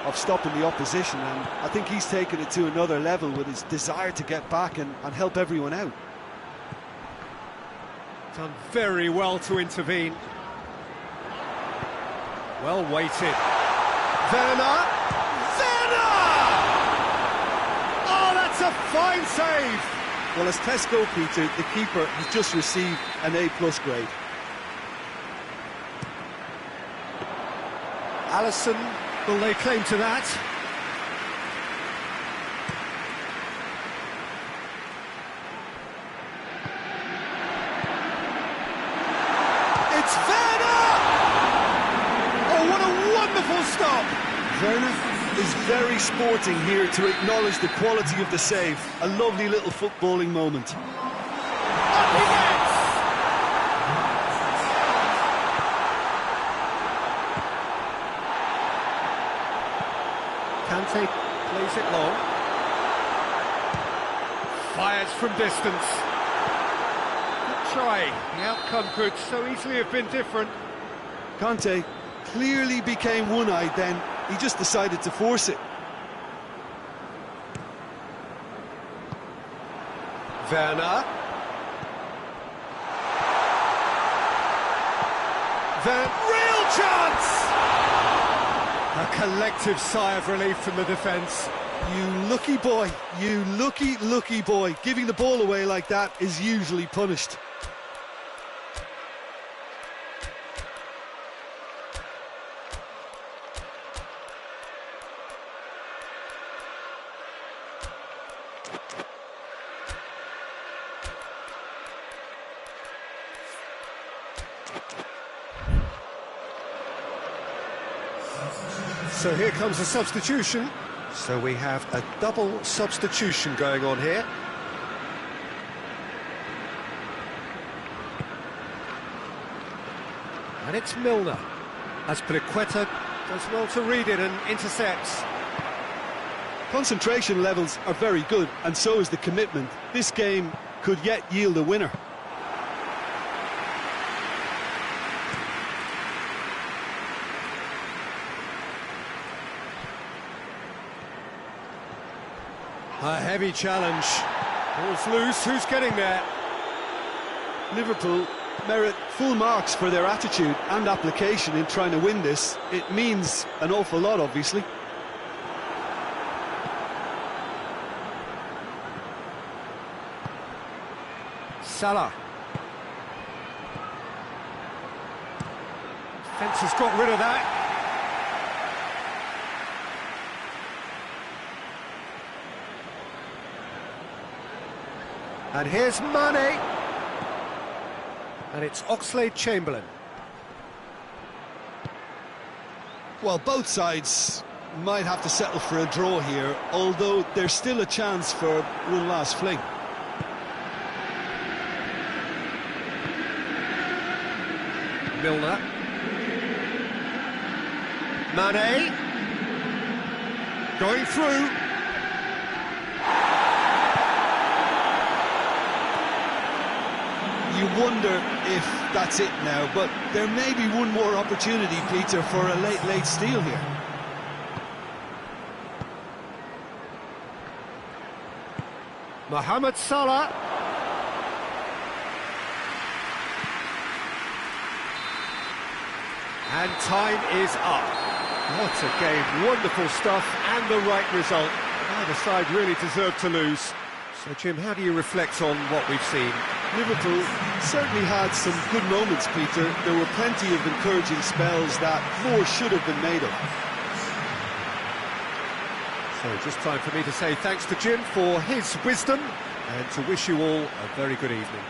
of stopping the opposition, and I think he's taken it to another level with his desire to get back and help everyone out. Done very well to intervene. Well weighted. Werner! Werner! Oh, that's a fine save! Well, as tests go, Peter, the keeper has just received an A+ grade. Alisson will lay claim to that. It's Werner! Oh, what a wonderful stop! Werner is very sporting here to acknowledge the quality of the save. A lovely little footballing moment. Up he gets! Kante plays it long. Fires from distance. Good try. The outcome could so easily have been different. Kante clearly became one-eyed then. He just decided to force it. Werner. Real chance! A collective sigh of relief from the defence. You lucky boy, you lucky boy. Giving the ball away like that is usually punished. So here comes a substitution. So we have a double substitution going on here. And it's Milner. Azpilicueta does well to read it and intercepts. Concentration levels are very good, and so is the commitment. This game could yet yield a winner. A heavy challenge. Ball's loose, who's getting there? Liverpool merit full marks for their attitude and application in trying to win this. It means an awful lot, obviously. Salah. Defence has got rid of that. And here's Mane. And it's Oxlade-Chamberlain. Well, both sides might have to settle for a draw here, although there's still a chance for one last fling. Milner. Mane. Going through. You wonder if that's it now, but there may be one more opportunity, Peter, for a late steal here. Mohamed Salah. And time is up. What a game, wonderful stuff and the right result. Neither side really deserved to lose. So Jim, how do you reflect on what we've seen? Liverpool certainly had some good moments, Peter. There were plenty of encouraging spells that more should have been made of. So just time for me to say thanks to Jim for his wisdom and to wish you all a very good evening.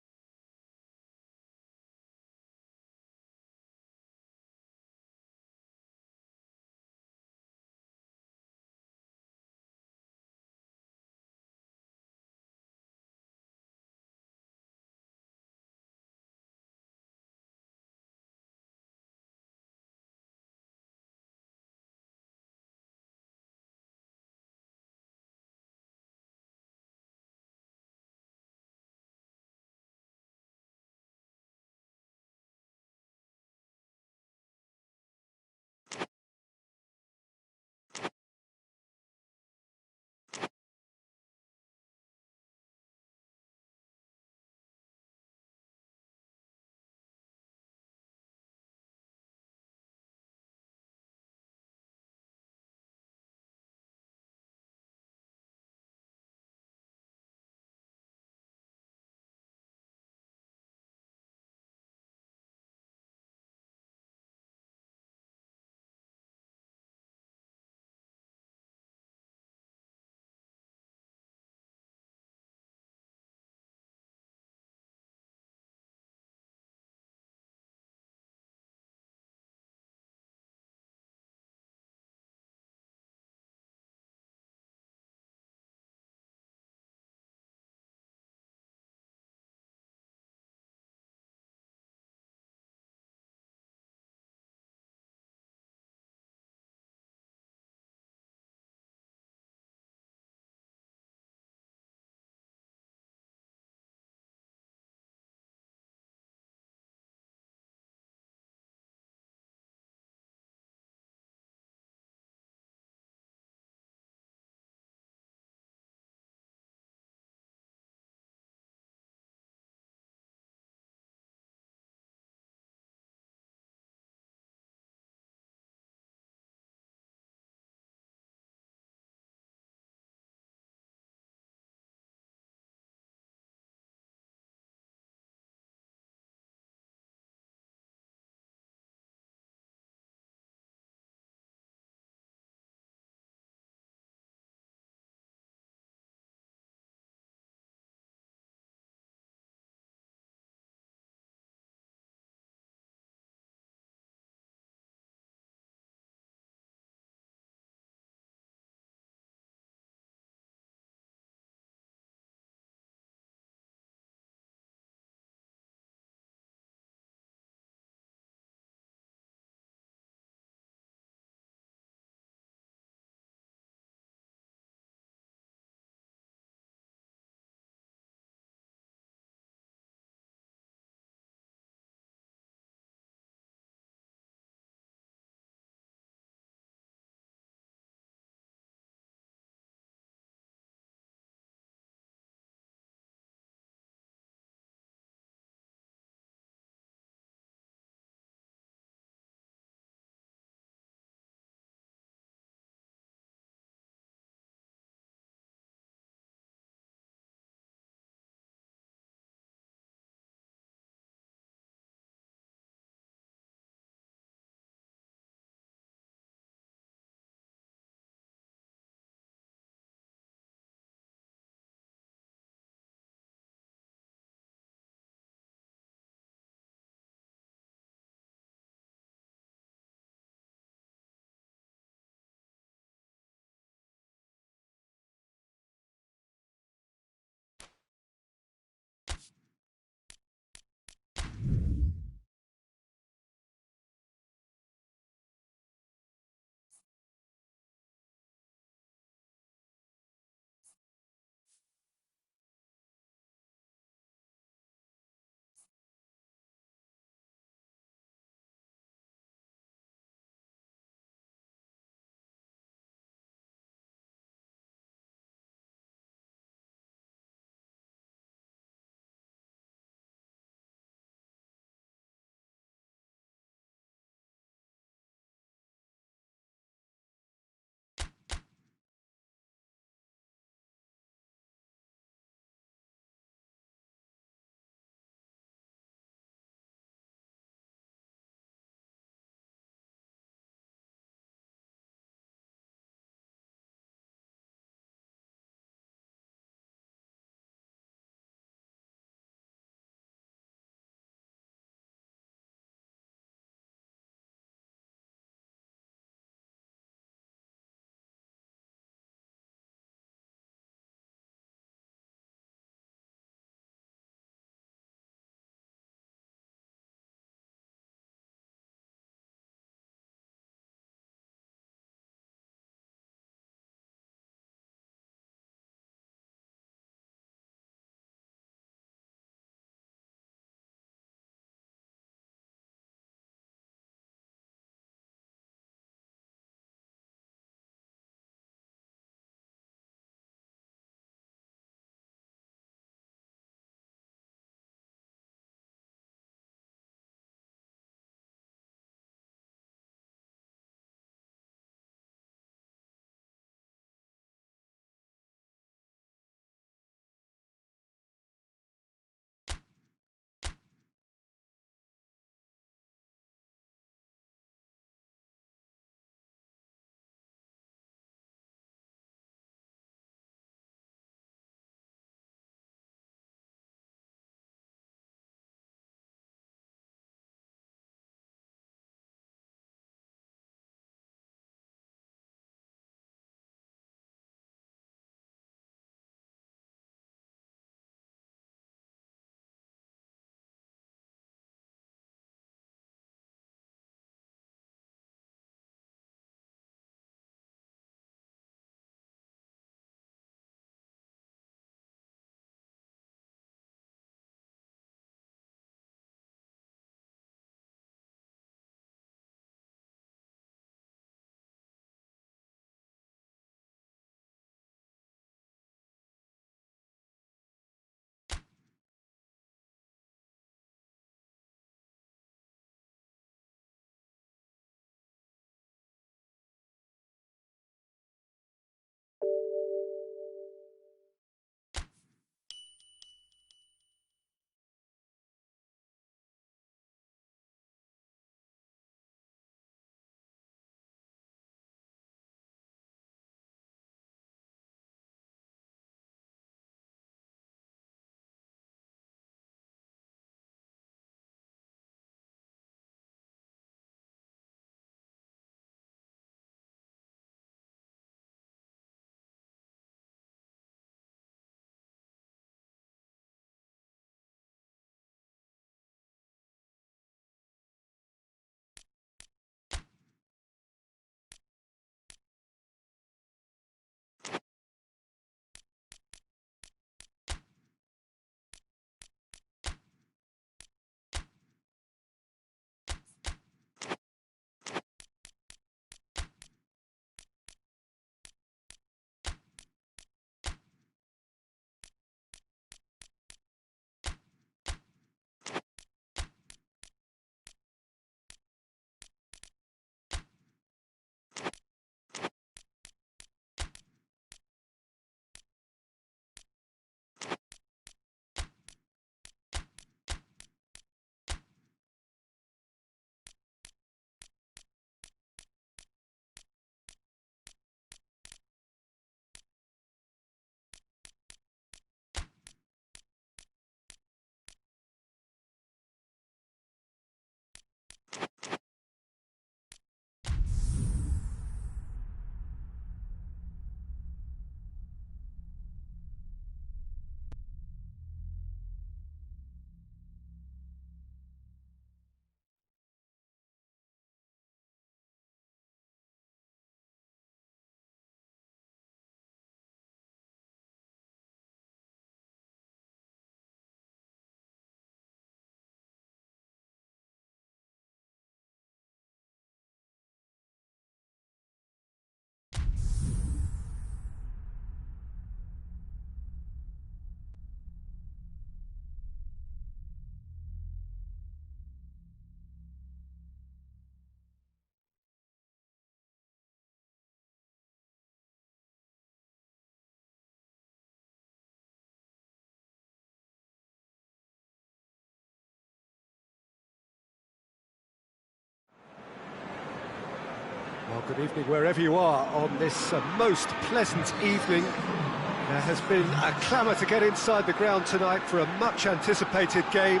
Well, good evening wherever you are on this most pleasant evening. There has been a clamour to get inside the ground tonight for a much-anticipated game.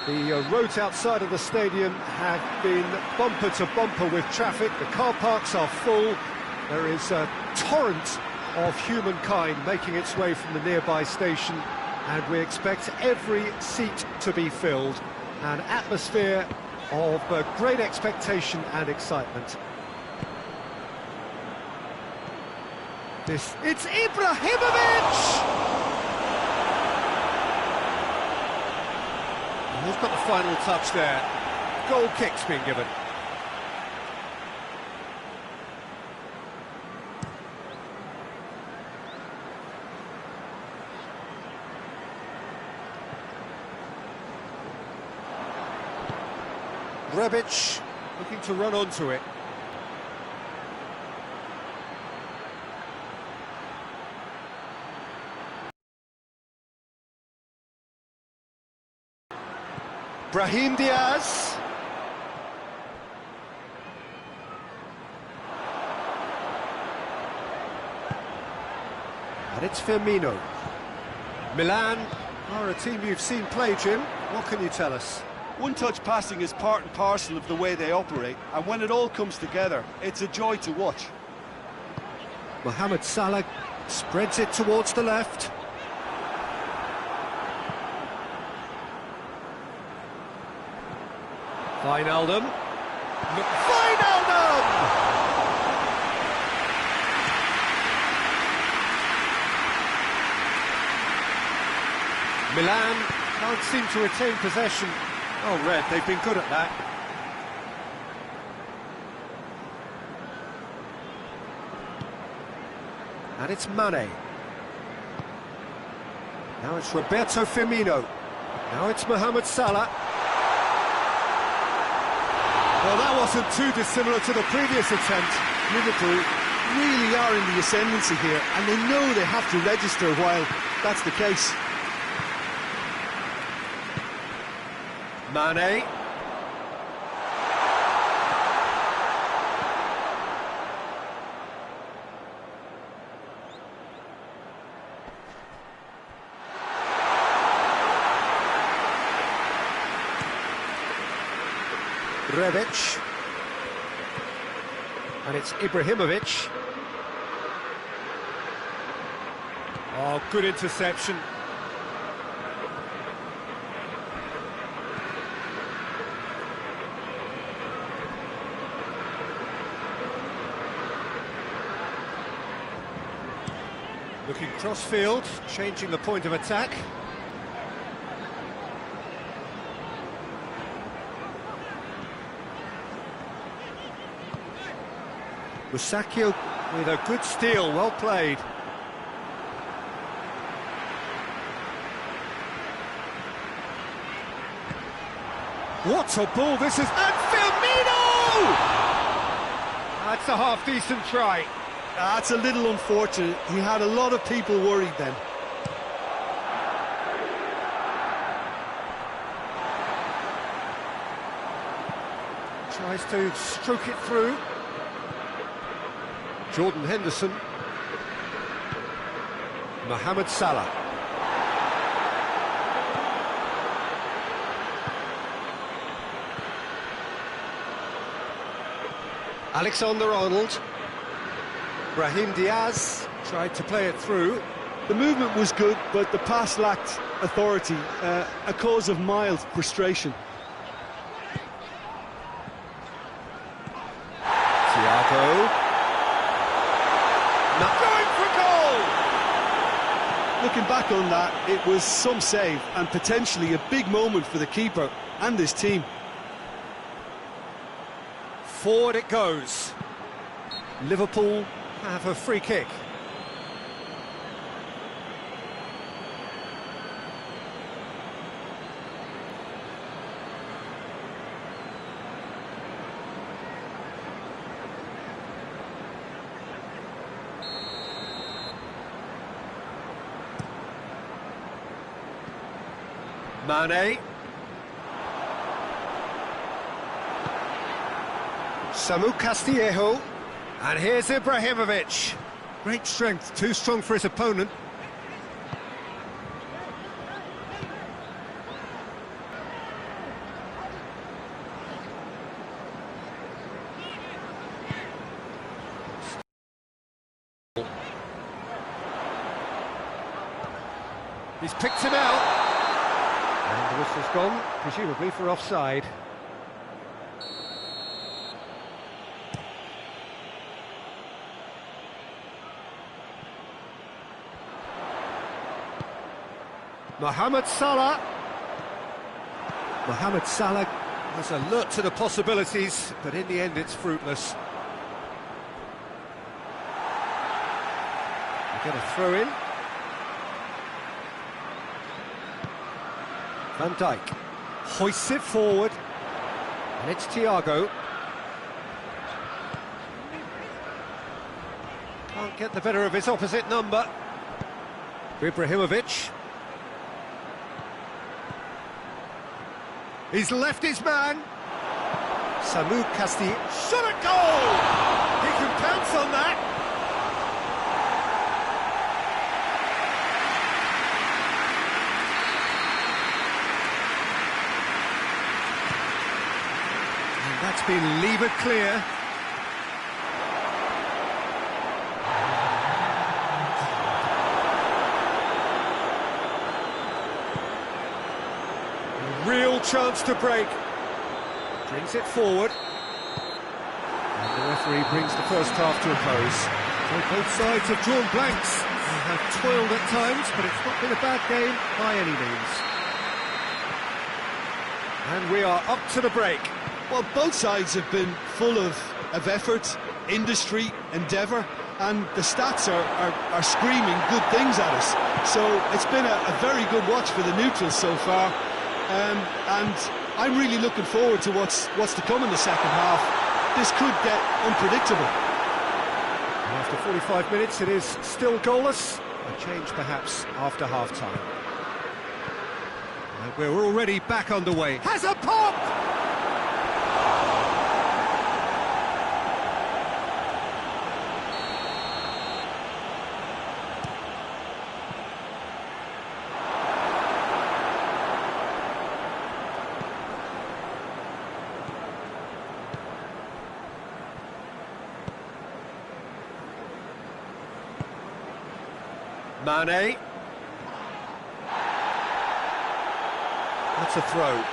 The roads outside of the stadium have been bumper to bumper with traffic. The car parks are full. There is a torrent of humankind making its way from the nearby station, and we expect every seat to be filled. An atmosphere of great expectation and excitement. It's Ibrahimovic! He's got the final touch there. Goal kick's been given. Rebic looking to run onto it. Brahim Diaz. And it's Firmino. Milan are a team you've seen play, Jim. What can you tell us? One-touch passing is part and parcel of the way they operate, and when it all comes together, it's a joy to watch. Mohamed Salah spreads it towards the left. Wijnaldum. Wijnaldum! Milan can't seem to retain possession. Oh, Red, they've been good at that. And it's Mane. Now it's Roberto Firmino. Now it's Mohamed Salah. Well, that wasn't too dissimilar to the previous attempt. Liverpool really are in the ascendancy here, and they know they have to register while that's the case. Mane. Rebic. And it's Ibrahimovic. Oh, good interception. Looking cross-field, changing the point of attack. Musacchio with a good steal, well played. What a ball this is, and Firmino! That's a half-decent try. That's a little unfortunate. He had a lot of people worried then. Tries to stroke it through. Jordan Henderson. Mohamed Salah. Alexander-Arnold. Brahim Diaz tried to play it through. The movement was good, but the pass lacked authority, a cause of mild frustration. Thiago. Not going for goal! Looking back on that, it was some save and potentially a big moment for the keeper and his team. Forward it goes. Liverpool have a free kick. Mane. Samu Castillejo, and here's Ibrahimovic. Great strength, too strong for his opponent. He's picked him out. And the whistle's gone, presumably for offside. Mohamed Salah. Mohamed Salah was alert to the possibilities, but in the end it's fruitless. We get a throw in. Van Dijk hoists it forward, and it's Thiago. Can't get the better of his opposite number. Ibrahimovic. He's left his man. Samu Castillejo. Shot at goal! He can pounce on that. And that's been levered clear. Real chance to break. Brings it forward. And the referee brings the first half to a close. So both sides have drawn blanks. They have toiled at times, but it's not been a bad game by any means. And we are up to the break. Well, both sides have been full of effort, industry, endeavour, and the stats are screaming good things at us. So it's been a very good watch for the neutrals so far. And I'm really looking forward to what's to come in the second half. This could get unpredictable. And after 45 minutes, it is still goalless. A change perhaps after half-time. And we're already back underway. Has a pop! Mane. That's a throw.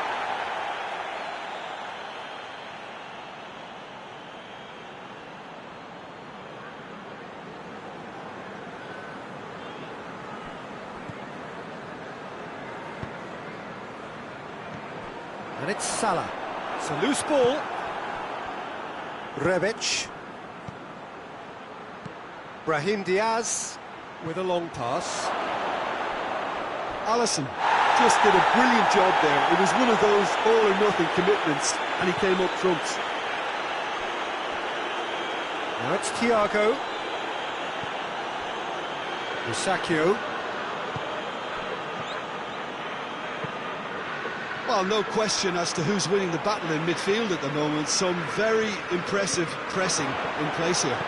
And it's Salah. It's a loose ball. Rebic. Brahim Diaz with a long pass. Alisson just did a brilliant job there. It was one of those all-or-nothing commitments, and he came up trumps. Now it's Thiago. Musacchio. Well, no question as to who's winning the battle in midfield at the moment. Some very impressive pressing in place here.